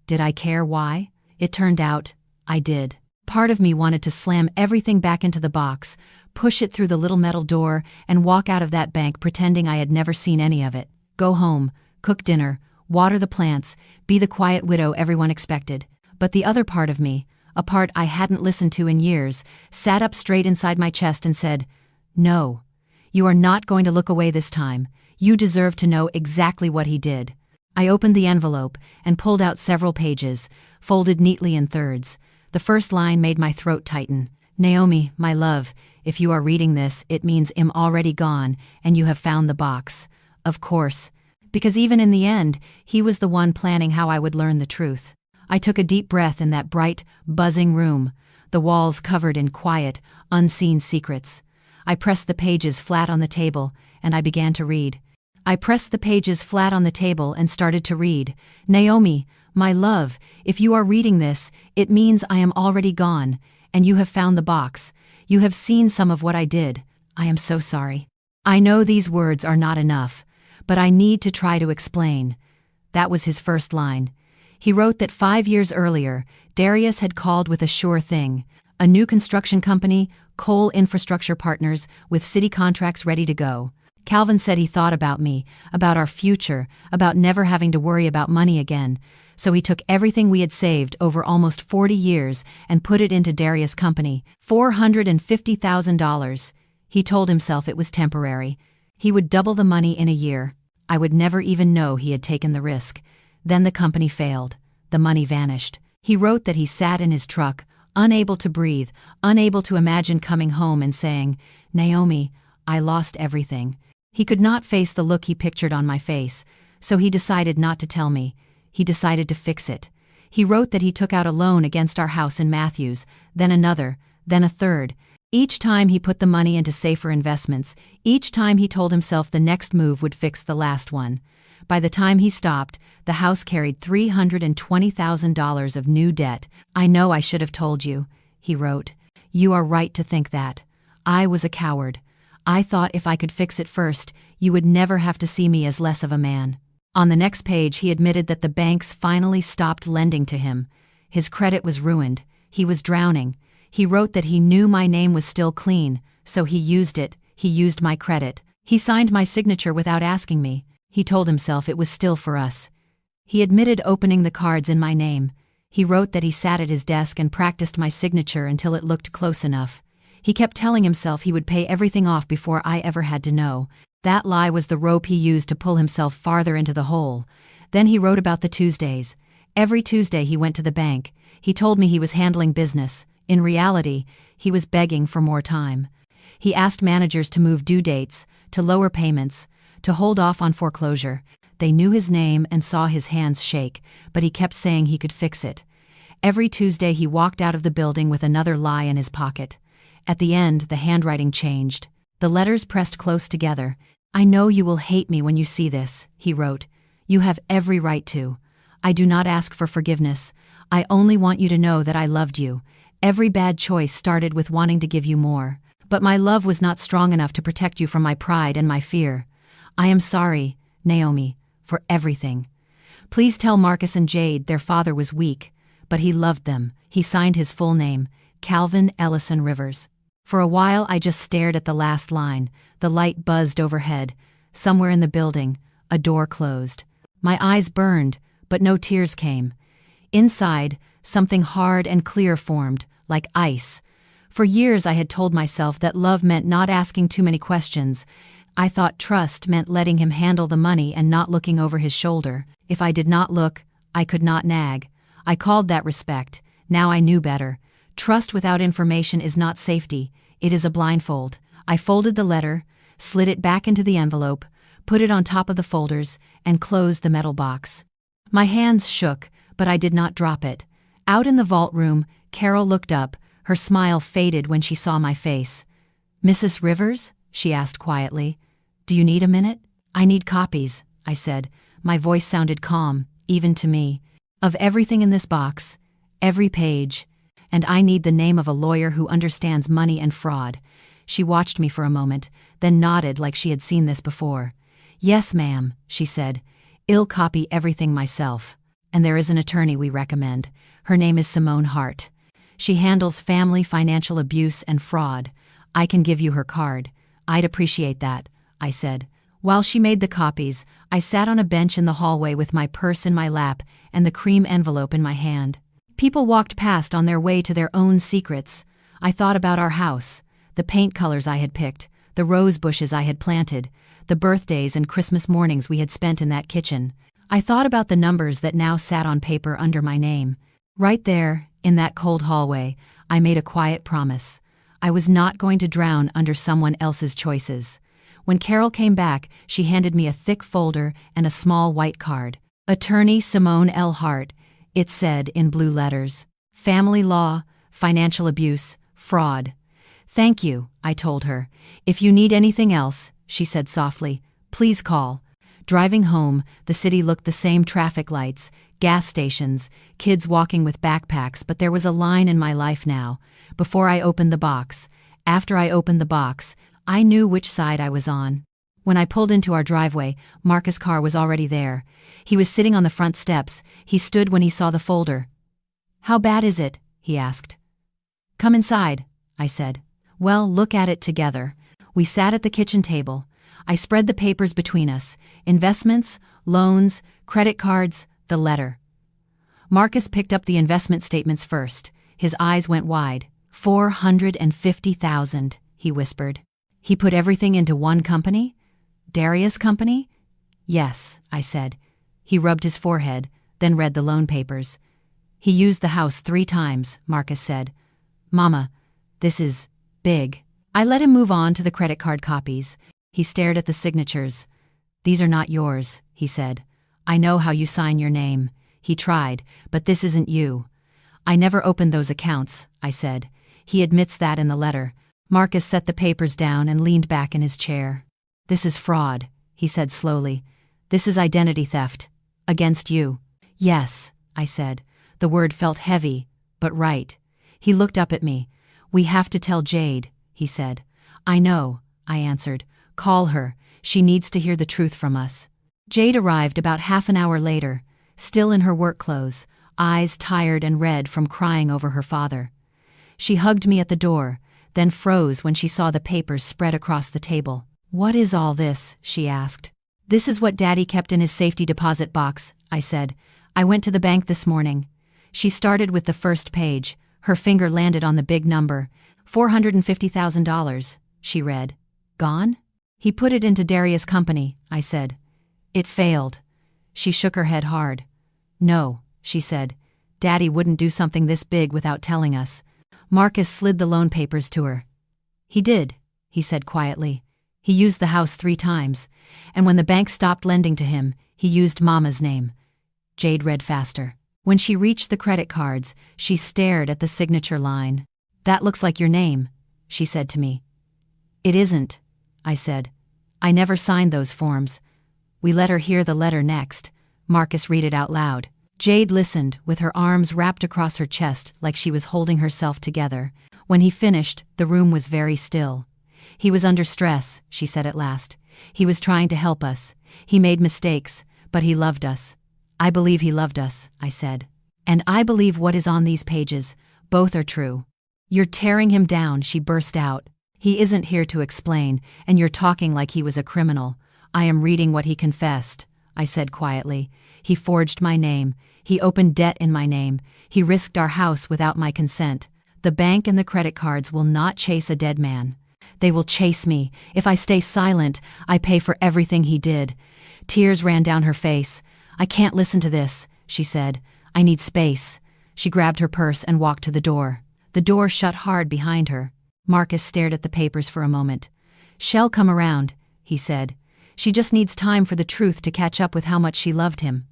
Speaker 1: Did I care why? It turned out, I did. Part of me wanted to slam everything back into the box, push it through the little metal door, and walk out of that bank pretending I had never seen any of it. Go home, cook dinner, water the plants, be the quiet widow everyone expected. But the other part of me, a part I hadn't listened to in years, sat up straight inside my chest and said, "No. You are not going to look away this time. You deserve to know exactly what he did." I opened the envelope and pulled out several pages, folded neatly in thirds. The first line made my throat tighten. "Naomi, my love, if you are reading this, it means I'm already gone, and you have found the box." Of course. Because even in the end, he was the one planning how I would learn the truth. I took a deep breath in that bright, buzzing room, the walls covered in quiet, unseen secrets. I pressed the pages flat on the table, and I began to read. I pressed the pages flat on the table and started to read. "Naomi, my love, if you are reading this, it means I am already gone, and you have found the box. You have seen some of what I did. I am so sorry. I know these words are not enough, but I need to try to explain." That was his first line. He wrote that 5 years earlier, Darius had called with a sure thing, a new construction company, Coal Infrastructure Partners, with city contracts ready to go. Calvin said he thought about me, about our future, about never having to worry about money again, so he took everything we had saved over almost 40 years and put it into Darius' company, $450,000. He told himself it was temporary. He would double the money in a year. I would never even know he had taken the risk. Then the company failed. The money vanished. He wrote that he sat in his truck, unable to breathe, unable to imagine coming home and saying, "Naomi, I lost everything." He could not face the look he pictured on my face, so he decided not to tell me. He decided to fix it. He wrote that he took out a loan against our house in Matthews, then another, then a third. Each time he put the money into safer investments, each time he told himself the next move would fix the last one. By the time he stopped, the house carried $320,000 of new debt. "I know I should have told you," he wrote. "You are right to think that. I was a coward. I thought if I could fix it first, you would never have to see me as less of a man." On the next page, he admitted that the banks finally stopped lending to him. His credit was ruined. He was drowning. He wrote that he knew my name was still clean, so he used it. He used my credit. He signed my signature without asking me. He told himself it was still for us. He admitted opening the cards in my name. He wrote that he sat at his desk and practiced my signature until it looked close enough. He kept telling himself he would pay everything off before I ever had to know. That lie was the rope he used to pull himself farther into the hole. Then he wrote about the Tuesdays. Every Tuesday he went to the bank. He told me he was handling business. In reality, he was begging for more time. He asked managers to move due dates, to lower payments, to hold off on foreclosure. They knew his name and saw his hands shake, but he kept saying he could fix it. Every Tuesday he walked out of the building with another lie in his pocket. At the end, the handwriting changed. The letters pressed close together. "I know you will hate me when you see this," he wrote. "You have every right to. I do not ask for forgiveness. I only want you to know that I loved you. Every bad choice started with wanting to give you more. But my love was not strong enough to protect you from my pride and my fear. I am sorry, Naomi, for everything. Please tell Marcus and Jade their father was weak, but he loved them." He signed his full name, Calvin Ellison Rivers. For a while I just stared at the last line. The light buzzed overhead. Somewhere in the building, a door closed. My eyes burned, but no tears came. Inside, something hard and clear formed, like ice. For years I had told myself that love meant not asking too many questions. I thought trust meant letting him handle the money and not looking over his shoulder. If I did not look, I could not nag. I called that respect. Now I knew better. Trust without information is not safety. It is a blindfold. I folded the letter, slid it back into the envelope, put it on top of the folders, and closed the metal box. My hands shook, but I did not drop it. Out in the vault room, Carol looked up. Her smile faded when she saw my face. "Mrs. Rivers?" she asked quietly. "Do you need a minute?" "I need copies," I said. My voice sounded calm, even to me. "Of everything in this box. Every page. And I need the name of a lawyer who understands money and fraud." She watched me for a moment, then nodded like she had seen this before. "Yes, ma'am," she said. "I'll copy everything myself. And there is an attorney we recommend. Her name is Simone Hart. She handles family financial abuse and fraud. I can give you her card." "I'd appreciate that," I said. While she made the copies, I sat on a bench in the hallway with my purse in my lap and the cream envelope in my hand. People walked past on their way to their own secrets. I thought about our house, the paint colors I had picked, the rose bushes I had planted, the birthdays and Christmas mornings we had spent in that kitchen. I thought about the numbers that now sat on paper under my name. Right there, in that cold hallway, I made a quiet promise. I was not going to drown under someone else's choices. When Carol came back, she handed me a thick folder and a small white card. Attorney Simone L. Hart, it said in blue letters. Family law, financial abuse, fraud. Thank you, I told her. If you need anything else, she said softly, please call. Driving home, the city looked the same: traffic lights, gas stations, kids walking with backpacks, but there was a line in my life now. Before I opened the box, after I opened the box, I knew which side I was on. When I pulled into our driveway, Marcus' car was already there. He was sitting on the front steps. He stood when he saw the folder. How bad is it? He asked. Come inside, I said. Well, look at it together. We sat at the kitchen table. I spread the papers between us: investments, loans, credit cards, the letter. Marcus picked up the investment statements first. His eyes went wide. 450,000, he whispered. He put everything into one company? Darius' company? Yes, I said. He rubbed his forehead, then read the loan papers. He used the house 3 times, Marcus said. Mama, this is big. I let him move on to the credit card copies. He stared at the signatures. These are not yours, he said. I know how you sign your name. He tried, but this isn't you. I never opened those accounts, I said. He admits that in the letter. Marcus set the papers down and leaned back in his chair. This is fraud, he said slowly. This is identity theft. Against you. Yes, I said. The word felt heavy, but right. He looked up at me. We have to tell Jade, he said. I know, I answered. Call her. She needs to hear the truth from us. Jade arrived about half an hour later, still in her work clothes, eyes tired and red from crying over her father. She hugged me at the door, then froze when she saw the papers spread across the table. What is all this? She asked. This is what Daddy kept in his safety deposit box, I said. I went to the bank this morning. She started with the first page. Her finger landed on the big number. $450,000, she read. Gone? He put it into Darius' company, I said. It failed. She shook her head hard. No, she said. Daddy wouldn't do something this big without telling us. Marcus slid the loan papers to her. He did, he said quietly. He used the house 3 times, and when the bank stopped lending to him, he used Mama's name. Jade read faster. When she reached the credit cards, she stared at the signature line. That looks like your name, she said to me. It isn't, I said. I never signed those forms. We let her hear the letter next. Marcus read it out loud. Jade listened, with her arms wrapped across her chest like she was holding herself together. When he finished, the room was very still. He was under stress, she said at last. He was trying to help us. He made mistakes, but he loved us. I believe he loved us, I said. And I believe what is on these pages. Both are true. You're tearing him down, she burst out. He isn't here to explain, and you're talking like he was a criminal. I am reading what he confessed, I said quietly. He forged my name. He opened debt in my name. He risked our house without my consent. The bank and the credit cards will not chase a dead man. They will chase me. If I stay silent, I pay for everything he did. Tears ran down her face. I can't listen to this, she said. I need space. She grabbed her purse and walked to the door. The door shut hard behind her. Marcus stared at the papers for a moment. She'll come around, he said. She just needs time for the truth to catch up with how much she loved him.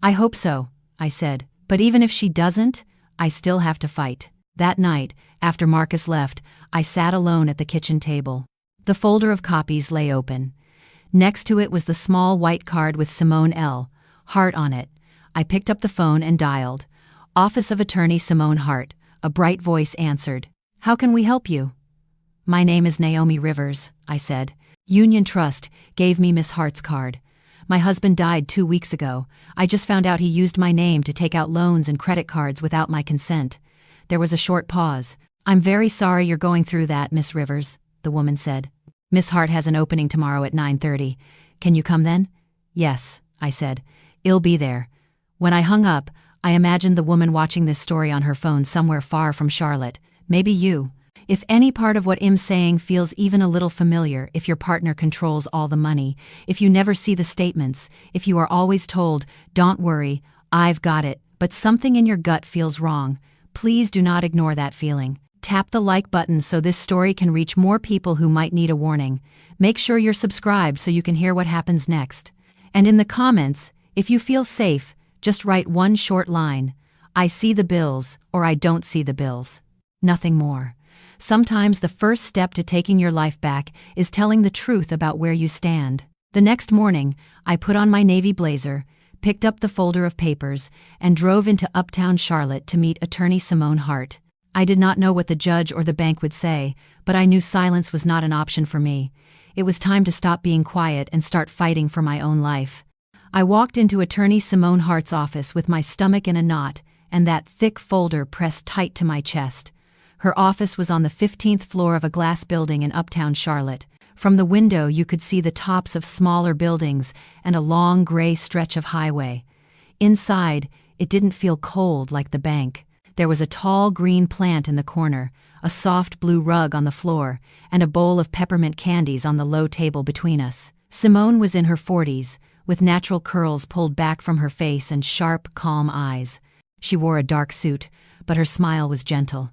Speaker 1: I hope so, I said. But even if she doesn't, I still have to fight. That night, after Marcus left, I sat alone at the kitchen table. The folder of copies lay open. Next to it was the small white card with Simone L. Hart on it. I picked up the phone and dialed. Office of Attorney Simone Hart. A bright voice answered. How can we help you? My name is Naomi Rivers, I said. Union Trust gave me Miss Hart's card. My husband died 2 weeks ago. I just found out he used my name to take out loans and credit cards without my consent. There was a short pause. I'm very sorry you're going through that, Miss Rivers, the woman said. Miss Hart has an opening tomorrow at 9:30. Can you come then? Yes, I said. I'll be there. When I hung up, I imagined the woman watching this story on her phone somewhere far from Charlotte. Maybe you. If any part of what I'm saying feels even a little familiar, if your partner controls all the money, if you never see the statements, if you are always told, "Don't worry, I've got it," but something in your gut feels wrong, please do not ignore that feeling. Tap the like button so this story can reach more people who might need a warning. Make sure you're subscribed so you can hear what happens next. And in the comments, if you feel safe, just write one short line. I see the bills, or I don't see the bills. Nothing more. Sometimes the first step to taking your life back is telling the truth about where you stand. The next morning, I put on my navy blazer, picked up the folder of papers, and drove into uptown Charlotte to meet attorney Simone Hart. I did not know what the judge or the bank would say, but I knew silence was not an option for me. It was time to stop being quiet and start fighting for my own life. I walked into attorney Simone Hart's office with my stomach in a knot and that thick folder pressed tight to my chest. Her office was on the 15th floor of a glass building in uptown Charlotte. From the window you could see the tops of smaller buildings and a long gray stretch of highway. Inside, it didn't feel cold like the bank. There was a tall green plant in the corner, a soft blue rug on the floor, and a bowl of peppermint candies on the low table between us. Simone was in her 40s, with natural curls pulled back from her face and sharp, calm eyes. She wore a dark suit, but her smile was gentle.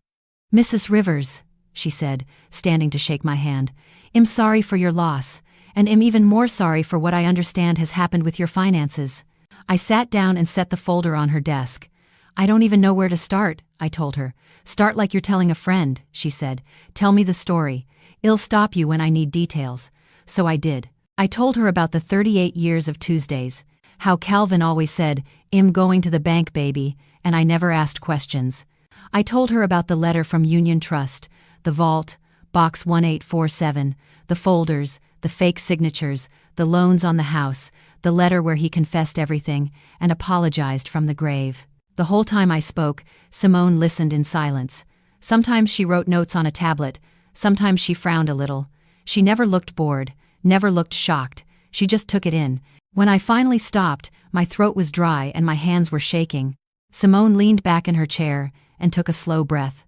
Speaker 1: "Mrs. Rivers," she said, standing to shake my hand, "I'm sorry for your loss, and I'm even more sorry for what I understand has happened with your finances." I sat down and set the folder on her desk. "I don't even know where to start," I told her. "Start like you're telling a friend," she said. "Tell me the story. I'll stop you when I need details." So I did. I told her about the 38 years of Tuesdays, how Calvin always said, "I'm going to the bank, baby," and I never asked questions. I told her about the letter from Union Trust, the vault, Box 1847, the folders, the fake signatures, the loans on the house, the letter where he confessed everything and apologized from the grave. The whole time I spoke, Simone listened in silence. Sometimes she wrote notes on a tablet, sometimes she frowned a little. She never looked bored, never looked shocked, she just took it in. When I finally stopped, my throat was dry and my hands were shaking. Simone leaned back in her chair and took a slow breath.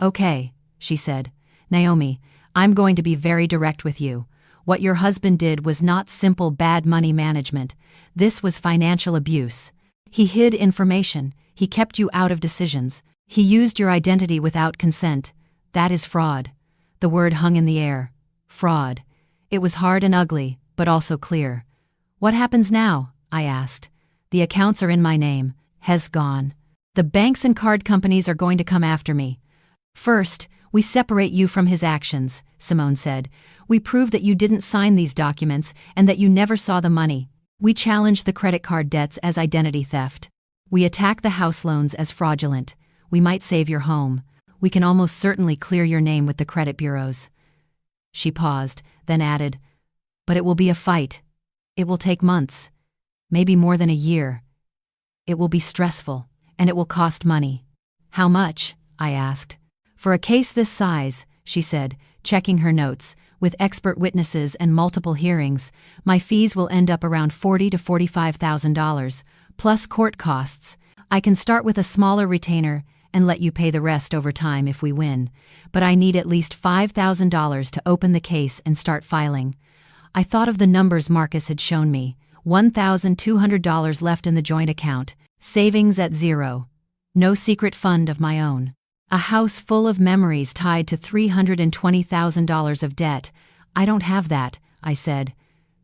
Speaker 1: "Okay," she said. "Naomi, I'm going to be very direct with you. What your husband did was not simple bad money management. This was financial abuse. He hid information. He kept you out of decisions. He used your identity without consent. That is fraud." The word hung in the air. Fraud. It was hard and ugly, but also clear. "What happens now?" I asked. "The accounts are in my name. Has gone. The banks and card companies are going to come after me." "First, we separate you from his actions," Simone said. "We prove that you didn't sign these documents and that you never saw the money. We challenge the credit card debts as identity theft. We attack the house loans as fraudulent. We might save your home. We can almost certainly clear your name with the credit bureaus." She paused, then added, "But it will be a fight. It will take months, maybe more than a year. It will be stressful, and it will cost money." "How much?" I asked. "For a case this size," she said, checking her notes, "with expert witnesses and multiple hearings, my fees will end up around $40,000 to $45,000, plus court costs. I can start with a smaller retainer and let you pay the rest over time if we win, but I need at least $5,000 to open the case and start filing." I thought of the numbers Marcus had shown me, $1,200 left in the joint account, savings at zero, no secret fund of my own. A house full of memories tied to $320,000 of debt. "I don't have that," I said.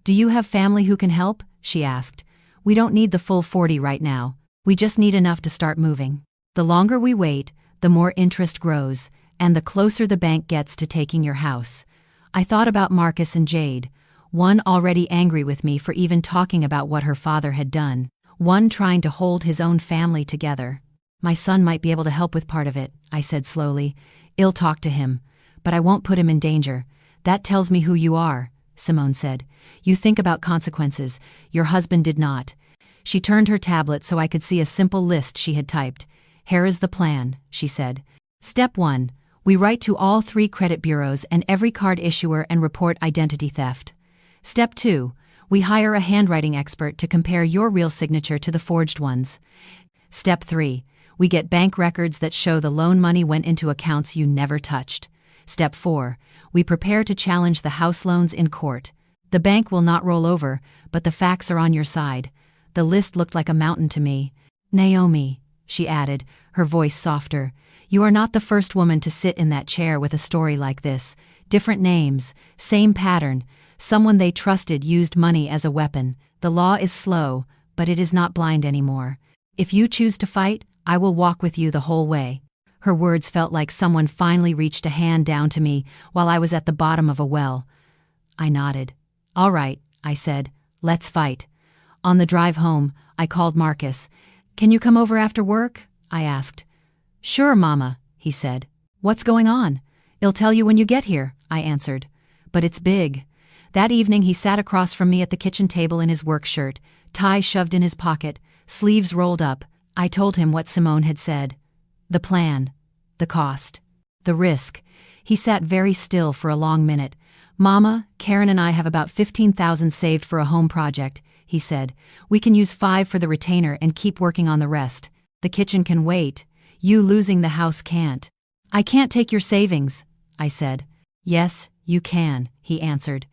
Speaker 1: "Do you have family who can help?" she asked. "We don't need the full 40 right now. We just need enough to start moving. The longer we wait, the more interest grows, and the closer the bank gets to taking your house." I thought about Marcus and Jade, one already angry with me for even talking about what her father had done, one trying to hold his own family together. "My son might be able to help with part of it," I said slowly. "I'll talk to him, but I won't put him in danger. That tells me who you are," Simone said. "You think about consequences. Your husband did not." She turned her tablet so I could see a simple list she had typed. "Here is the plan," she said. "Step 1. We write to all 3 credit bureaus and every card issuer and report identity theft. Step 2. We hire a handwriting expert to compare your real signature to the forged ones. Step 3. We get bank records that show the loan money went into accounts you never touched. Step 4. We prepare to challenge the house loans in court. The bank will not roll over, but the facts are on your side. The list looked like a mountain to me. Naomi, she added, her voice softer, you are not the first woman to sit in that chair with a story like this. Different names, same pattern. Someone they trusted used money as a weapon. The law is slow, but it is not blind anymore. If you choose to fight, I will walk with you the whole way. Her words felt like someone finally reached a hand down to me while I was at the bottom of a well. I nodded. All right, I said, let's fight. On the drive home, I called Marcus. Can you come over after work? I asked. Sure, Mama, he said. What's going on? I'll tell you when you get here, I answered. But it's big. That evening he sat across from me at the kitchen table in his work shirt, tie shoved in his pocket, sleeves rolled up. I told him what Simone had said. The plan. The cost. The risk. He sat very still for a long minute. Mama, Karen and I have about 15,000 saved for a home project, he said. We can use 5 for the retainer and keep working on the rest. The kitchen can wait. You losing the house can't. I can't take your savings, I said. Yes, you can, he answered.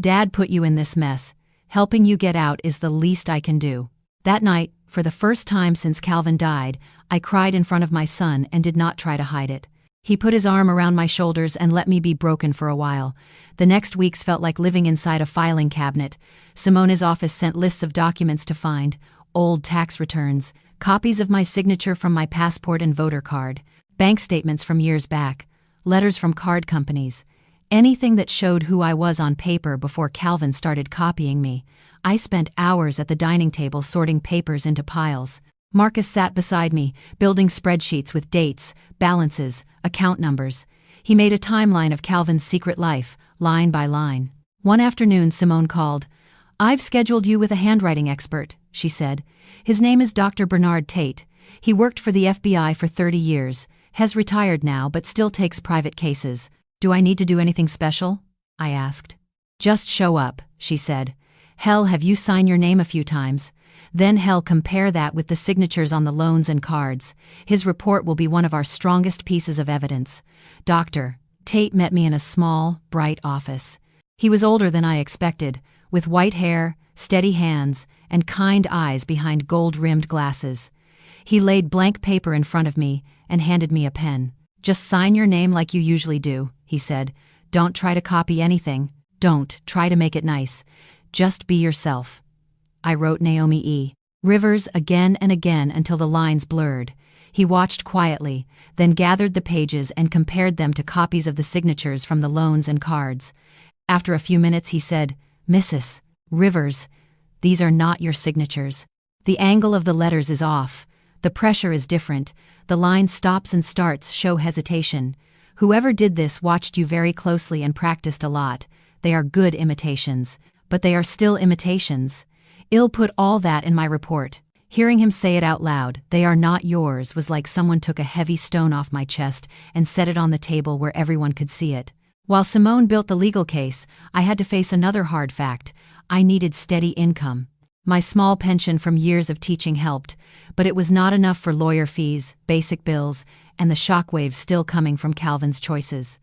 Speaker 1: Dad put you in this mess. Helping you get out is the least I can do. That night, for the first time since Calvin died, I cried in front of my son and did not try to hide it. He put his arm around my shoulders and let me be broken for a while. The next weeks felt like living inside a filing cabinet. Simone's office sent lists of documents to find, old tax returns, copies of my signature from my passport and voter card, bank statements from years back, letters from card companies, anything that showed who I was on paper before Calvin started copying me. I spent hours at the dining table sorting papers into piles. Marcus sat beside me, building spreadsheets with dates, balances, account numbers. He made a timeline of Calvin's secret life, line by line. One afternoon, Simone called. I've scheduled you with a handwriting expert, she said. His name is Dr. Bernard Tate. He worked for the FBI for 30 years, has retired now but still takes private cases. Do I need to do anything special? I asked. Just show up, she said. Hell, have you signed your name a few times? Then hell, compare that with the signatures on the loans and cards. His report will be one of our strongest pieces of evidence. Dr. Tate met me in a small, bright office. He was older than I expected, with white hair, steady hands, and kind eyes behind gold-rimmed glasses. He laid blank paper in front of me and handed me a pen. Just sign your name like you usually do, he said. Don't try to copy anything. Don't try to make it nice. Just be yourself. I wrote Naomi E. Rivers again and again until the lines blurred. He watched quietly, then gathered the pages and compared them to copies of the signatures from the loans and cards. After a few minutes he said, Mrs. Rivers, these are not your signatures. The angle of the letters is off. The pressure is different. The line stops and starts show hesitation. Whoever did this watched you very closely and practiced a lot. They are good imitations, but they are still imitations. I'll put all that in my report. Hearing him say it out loud, they are not yours, was like someone took a heavy stone off my chest and set it on the table where everyone could see it. While Simone built the legal case, I had to face another hard fact. I needed steady income. My small pension from years of teaching helped, but it was not enough for lawyer fees, basic bills, and the shockwaves still coming from Calvin's choices.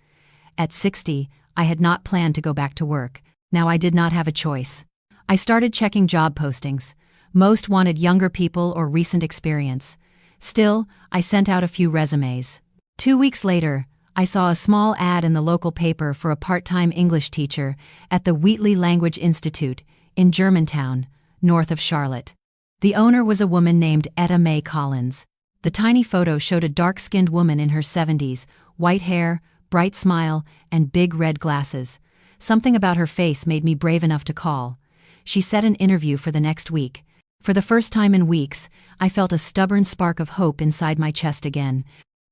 Speaker 1: At 60, I had not planned to go back to work. Now I did not have a choice. I started checking job postings. Most wanted younger people or recent experience. Still, I sent out a few resumes. 2 weeks later, I saw a small ad in the local paper for a part-time English teacher at the Wheatley Language Institute in Germantown, north of Charlotte. The owner was a woman named Etta Mae Collins. The tiny photo showed a dark-skinned woman in her 70s, white hair, bright smile, and big red glasses. Something about her face made me brave enough to call. She set an interview for the next week. For the first time in weeks, I felt a stubborn spark of hope inside my chest again.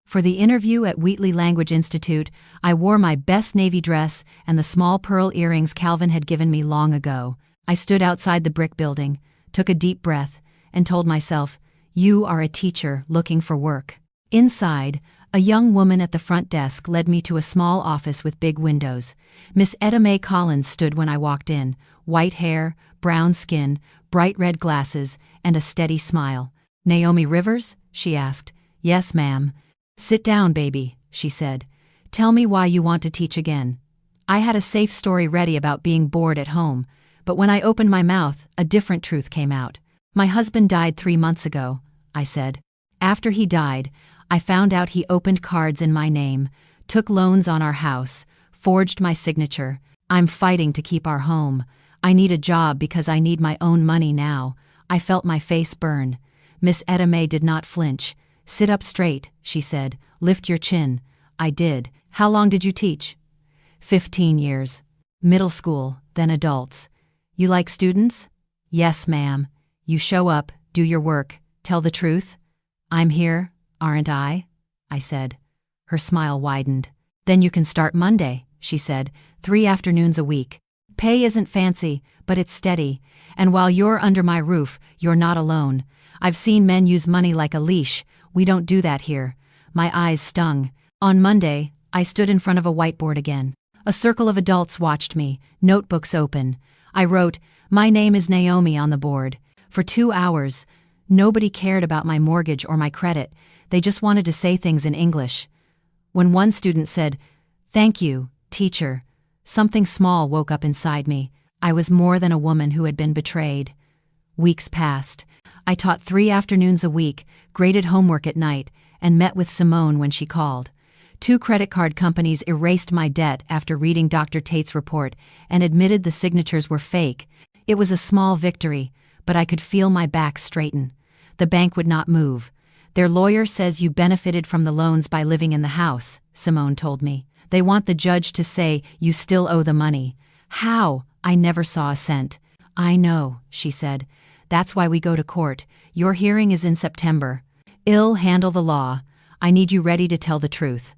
Speaker 1: For the interview at Wheatley Language Institute, I wore my best navy dress and the small pearl earrings Calvin had given me long ago. I stood outside the brick building, took a deep breath, and told myself, "You are a teacher looking for work." Inside, A young woman at the front desk led me to a small office with big windows. Miss Etta Mae Collins stood when I walked in, white hair, brown skin, bright red glasses, and a steady smile. "Naomi Rivers?" she asked. "Yes, ma'am." "Sit down, baby," she said. "Tell me why you want to teach again." I had a safe story ready about being bored at home, but when I opened my mouth, a different truth came out. "My husband died 3 months ago," I said. "After he died, I found out he opened cards in my name, took loans on our house, forged my signature. I'm fighting to keep our home. I need a job because I need my own money now." I felt my face burn. Miss Etta Mae did not flinch. "Sit up straight," she said. "Lift your chin." I did. "How long did you teach?" 15 years. Middle school, then adults. "You like students?" "Yes, ma'am." "You show up, do your work, tell the truth?" "I'm here, aren't I?" I said. Her smile widened. "Then you can start Monday," she said. 3 afternoons a week. Pay isn't fancy, but it's steady. And while you're under my roof, you're not alone. I've seen men use money like a leash. We don't do that here." My eyes stung. On Monday, I stood in front of a whiteboard again. A circle of adults watched me, notebooks open. I wrote, "My name is Naomi," on the board. For 2 hours, nobody cared about my mortgage or my credit. They just wanted to say things in English. When one student said, "Thank you, teacher," something small woke up inside me. I was more than a woman who had been betrayed. Weeks passed. I taught 3 afternoons a week, graded homework at night, and met with Simone when she called. 2 credit card companies erased my debt after reading Dr. Tate's report and admitted the signatures were fake. It was a small victory, but I could feel my back straighten. The bank would not move. "Their lawyer says you benefited from the loans by living in the house," Simone told me. "They want the judge to say you still owe the money." "How?" I never saw a cent. "I know," she said. "That's why we go to court. Your hearing is in September. I'll handle the law. I need you ready to tell the truth."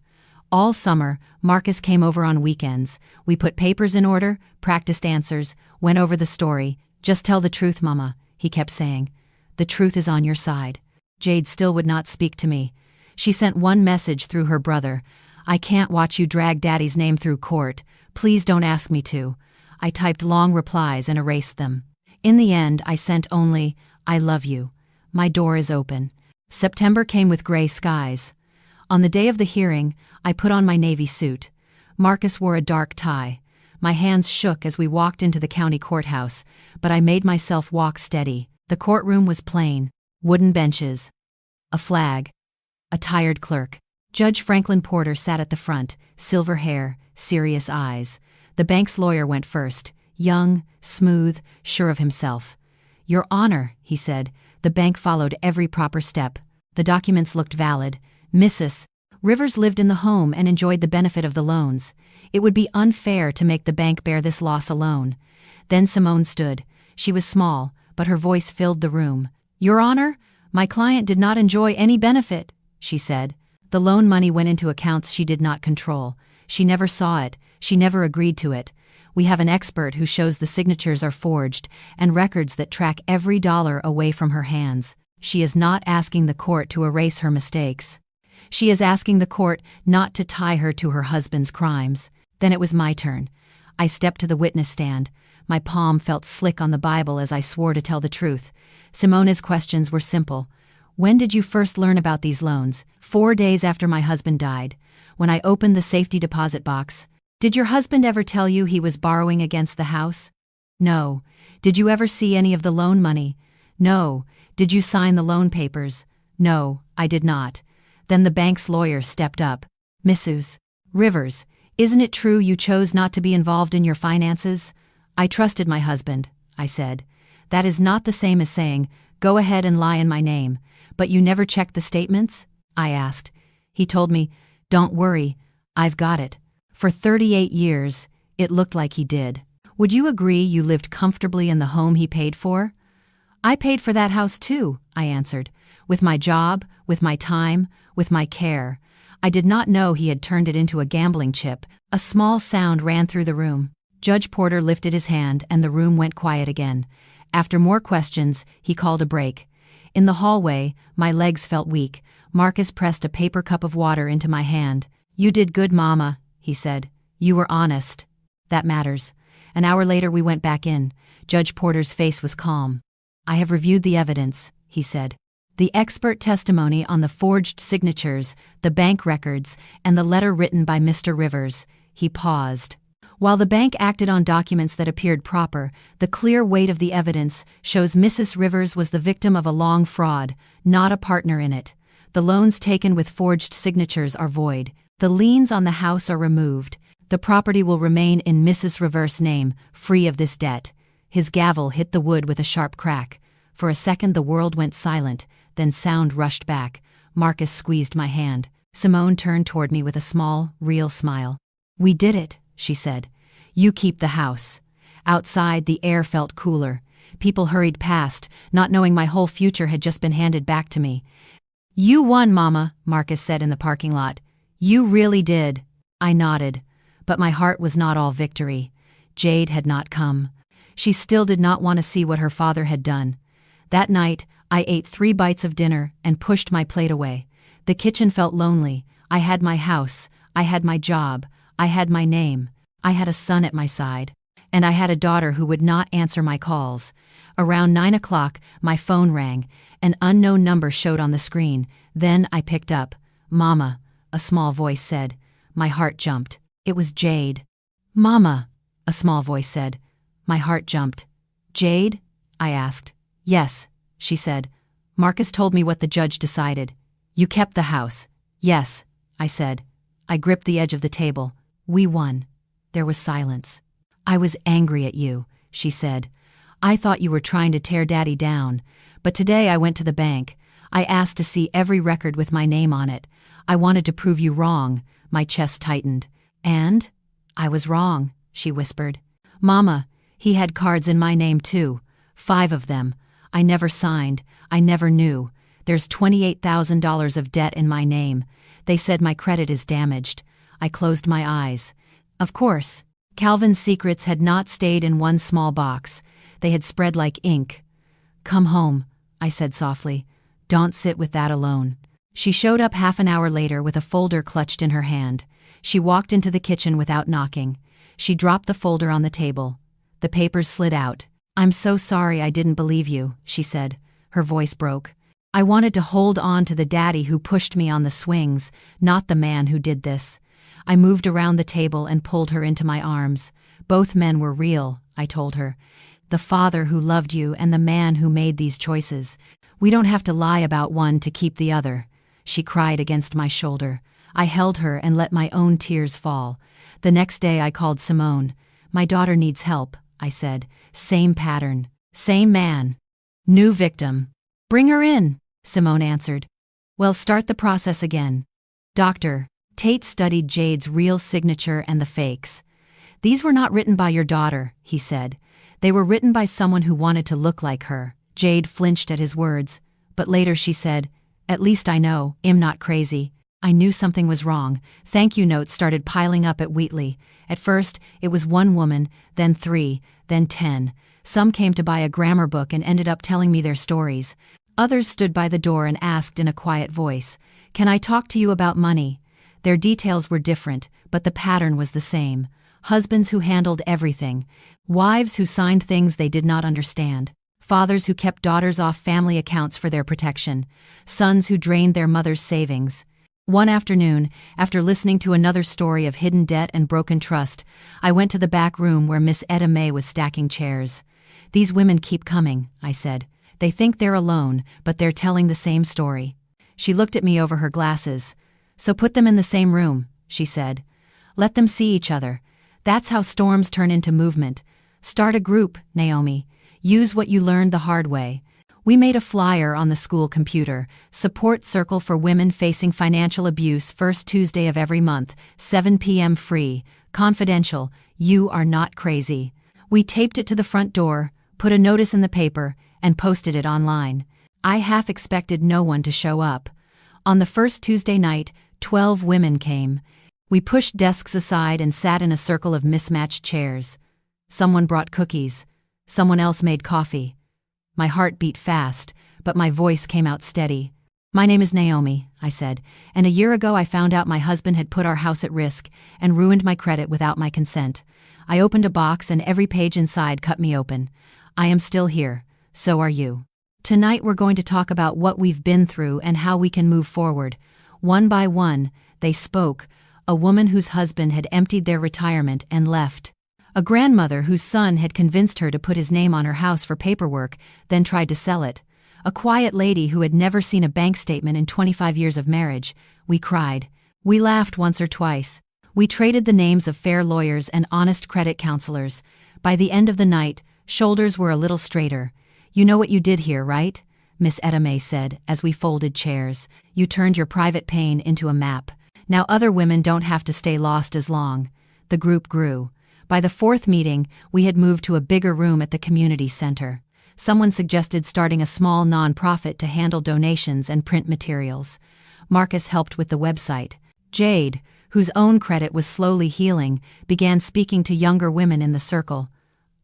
Speaker 1: All summer, Marcus came over on weekends. We put papers in order, practiced answers, went over the story. "Just tell the truth, Mama," he kept saying. "The truth is on your side." Jade still would not speak to me. She sent one message through her brother. "I can't watch you drag Daddy's name through court. Please don't ask me to." I typed long replies and erased them. In the end, I sent only, "I love you. My door is open." September came with gray skies. On the day of the hearing, I put on my navy suit. Marcus wore a dark tie. My hands shook as we walked into the county courthouse, but I made myself walk steady. The courtroom was plain. Wooden benches. A flag. A tired clerk. Judge Franklin Porter sat at the front, silver hair, serious eyes. The bank's lawyer went first, young, smooth, sure of himself. "Your Honor," he said. The bank followed every proper step. The documents looked valid. "Mrs. Rivers lived in the home and enjoyed the benefit of the loans. It would be unfair to make the bank bear this loss alone." Then Simone stood. She was small, but her voice filled the room. "Your Honor, my client did not enjoy any benefit," she said. "The loan money went into accounts she did not control. She never saw it. She never agreed to it. We have an expert who shows the signatures are forged and records that track every dollar away from her hands. She is not asking the court to erase her mistakes. She is asking the court not to tie her to her husband's crimes." Then it was my turn. I stepped to the witness stand. My palm felt slick on the Bible as I swore to tell the truth. Simone's questions were simple. "When did you first learn about these loans?" 4 days after my husband died, when I opened the safety deposit box. "Did your husband ever tell you he was borrowing against the house?" "No." "Did you ever see any of the loan money?" "No." "Did you sign the loan papers?" "No, I did not." Then the bank's lawyer stepped up. "Mrs. Rivers, isn't it true you chose not to be involved in your finances?" "I trusted my husband," I said. "That is not the same as saying, 'Go ahead and lie in my name.'" "But you never checked the statements?" I asked. He told me, "Don't worry, I've got it." For 38 years, it looked like he did. "Would you agree you lived comfortably in the home he paid for?" "I paid for that house too," I answered. "With my job, with my time, with my care." I did not know he had turned it into a gambling chip. A small sound ran through the room. Judge Porter lifted his hand and the room went quiet again. After more questions, he called a break. In the hallway, my legs felt weak. Marcus pressed a paper cup of water into my hand. "You did good, Mama," he said. "You were honest. That matters." An hour later we went back in. Judge Porter's face was calm. "I have reviewed the evidence," he said. "The expert testimony on the forged signatures, the bank records, and the letter written by Mr. Rivers." He paused. "While the bank acted on documents that appeared proper, the clear weight of the evidence shows Mrs. Rivers was the victim of a long fraud, not a partner in it. The loans taken with forged signatures are void. The liens on the house are removed. The property will remain in Mrs. Rivers' name, free of this debt." His gavel hit the wood with a sharp crack. For a second the world went silent, then sound rushed back. Marcus squeezed my hand. Simone turned toward me with a small, real smile. "We did it," she said. "You keep the house." Outside, the air felt cooler. People hurried past, not knowing my whole future had just been handed back to me. "You won, Mama," Marcus said in the parking lot. "You really did." I nodded. But my heart was not all victory. Jade had not come. She still did not want to see what her father had done. That night, I ate 3 bites of dinner and pushed my plate away. The kitchen felt lonely. I had my house. I had my job. I had my name. I had a son at my side. And I had a daughter who would not answer my calls. Around 9 o'clock, my phone rang. An unknown number showed on the screen. Then I picked up. "Mama," a small voice said. My heart jumped. It was Jade. "Mama," a small voice said. My heart jumped. "Jade?" I asked. "Yes," she said. "Marcus told me what the judge decided. You kept the house." "Yes," I said. I gripped the edge of the table. "We won." There was silence. "I was angry at you," she said. "I thought you were trying to tear Daddy down. But today I went to the bank. I asked to see every record with my name on it. I wanted to prove you wrong." My chest tightened. "And?" "I was wrong," she whispered. "Mama, he had cards in my name too. 5 of them. I never signed. I never knew. There's $28,000 of debt in my name. They said my credit is damaged." I closed my eyes. Of course. Calvin's secrets had not stayed in one small box. They had spread like ink. "Come home," I said softly. "Don't sit with that alone." She showed up half an hour later with a folder clutched in her hand. She walked into the kitchen without knocking. She dropped the folder on the table. The papers slid out. "I'm so sorry I didn't believe you," she said. Her voice broke. "I wanted to hold on to the daddy who pushed me on the swings, not the man who did this." I moved around the table and pulled her into my arms. "Both men were real," I told her. "The father who loved you and the man who made these choices. We don't have to lie about one to keep the other." She cried against my shoulder. I held her and let my own tears fall. The next day I called Simone. "My daughter needs help," I said. "Same pattern. Same man. New victim." "Bring her in," Simone answered. "Well, start the process again." "Doctor." Tate studied Jade's real signature and the fakes. "These were not written by your daughter," he said. "They were written by someone who wanted to look like her." Jade flinched at his words, but later she said, "At least I know, I'm not crazy." I knew something was wrong. Thank you notes started piling up at Wheatley. At first, it was 1 woman, then 3, then 10. Some came to buy a grammar book and ended up telling me their stories. Others stood by the door and asked in a quiet voice, "Can I talk to you about money?" Their details were different, but the pattern was the same. Husbands who handled everything. Wives who signed things they did not understand. Fathers who kept daughters off family accounts for their protection. Sons who drained their mother's savings. One afternoon, after listening to another story of hidden debt and broken trust, I went to the back room where Miss Etta May was stacking chairs. "These women keep coming," I said. "They think they're alone, but they're telling the same story." She looked at me over her glasses. "So put them in the same room," she said. "Let them see each other. That's how storms turn into movement. Start a group, Naomi. Use what you learned the hard way." We made a flyer on the school computer. "Support Circle for Women Facing Financial Abuse, first Tuesday of every month, 7 p.m. free. Confidential. You are not crazy." We taped it to the front door, put a notice in the paper, and posted it online. I half expected no one to show up. On the first Tuesday night, 12 women came. We pushed desks aside and sat in a circle of mismatched chairs. Someone brought cookies. Someone else made coffee. My heart beat fast. but my voice came out steady. "My name is Naomi," I said, "and a year ago I found out my husband had put our house at risk and ruined my credit without my consent. I opened a box and every page inside cut me open. I am still here. So are you. Tonight we're going to talk about what we've been through and how we can move forward." One by one, they spoke. A woman whose husband had emptied their retirement and left. A grandmother whose son had convinced her to put his name on her house for paperwork, then tried to sell it. A quiet lady who had never seen a bank statement in 25 years of marriage. We cried. We laughed once or twice. We traded the names of fair lawyers and honest credit counselors. By the end of the night, shoulders were a little straighter. "You know what you did here, right?" Miss Edame said as we folded chairs. "You turned your private pain into a map. Now other women don't have to stay lost as long." The group grew. By the fourth meeting, we had moved to a bigger room at the community center. Someone suggested starting a small non-profit to handle donations and print materials. Marcus helped with the website. Jade, whose own credit was slowly healing, began speaking to younger women in the circle.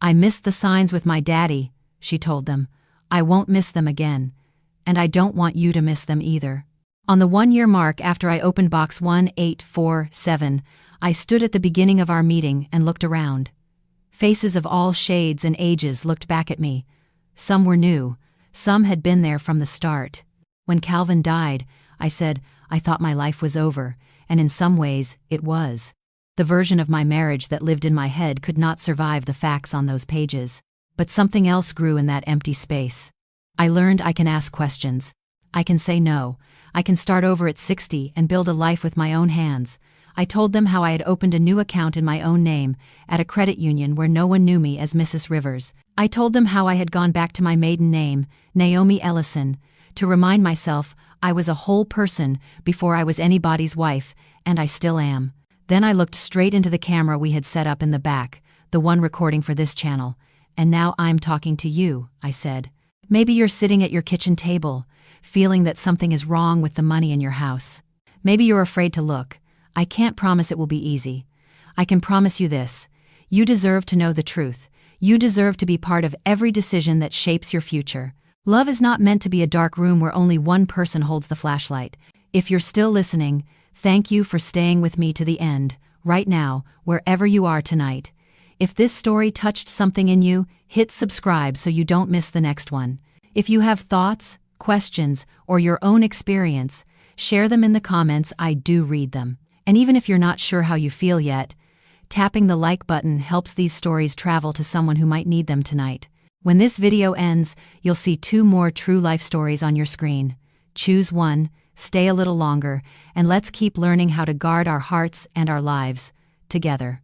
Speaker 1: "I missed the signs with my daddy," she told them. "I won't miss them again. And I don't want you to miss them either." On the 1-year mark after I opened box 1847, I stood at the beginning of our meeting and looked around. Faces of all shades and ages looked back at me. Some were new, some had been there from the start. When Calvin died, I said, I thought my life was over, and in some ways, it was. The version of my marriage that lived in my head could not survive the facts on those pages. But something else grew in that empty space. I learned I can ask questions. I can say no. I can start over at 60 and build a life with my own hands. I told them how I had opened a new account in my own name, at a credit union where no one knew me as Mrs. Rivers. I told them how I had gone back to my maiden name, Naomi Ellison, to remind myself I was a whole person before I was anybody's wife, and I still am. Then I looked straight into the camera we had set up in the back, the one recording for this channel. "And now I'm talking to you," I said. "Maybe you're sitting at your kitchen table, feeling that something is wrong with the money in your house. Maybe you're afraid to look. I can't promise it will be easy. I can promise you this. You deserve to know the truth. You deserve to be part of every decision that shapes your future. Love is not meant to be a dark room where only one person holds the flashlight. If you're still listening, thank you for staying with me to the end, right now, wherever you are tonight. If this story touched something in you, hit subscribe so you don't miss the next one. If you have thoughts, questions, or your own experience, share them in the comments. I do read them. And even if you're not sure how you feel yet, tapping the like button helps these stories travel to someone who might need them tonight. When this video ends, you'll see 2 more true life stories on your screen. Choose one, stay a little longer, and let's keep learning how to guard our hearts and our lives together.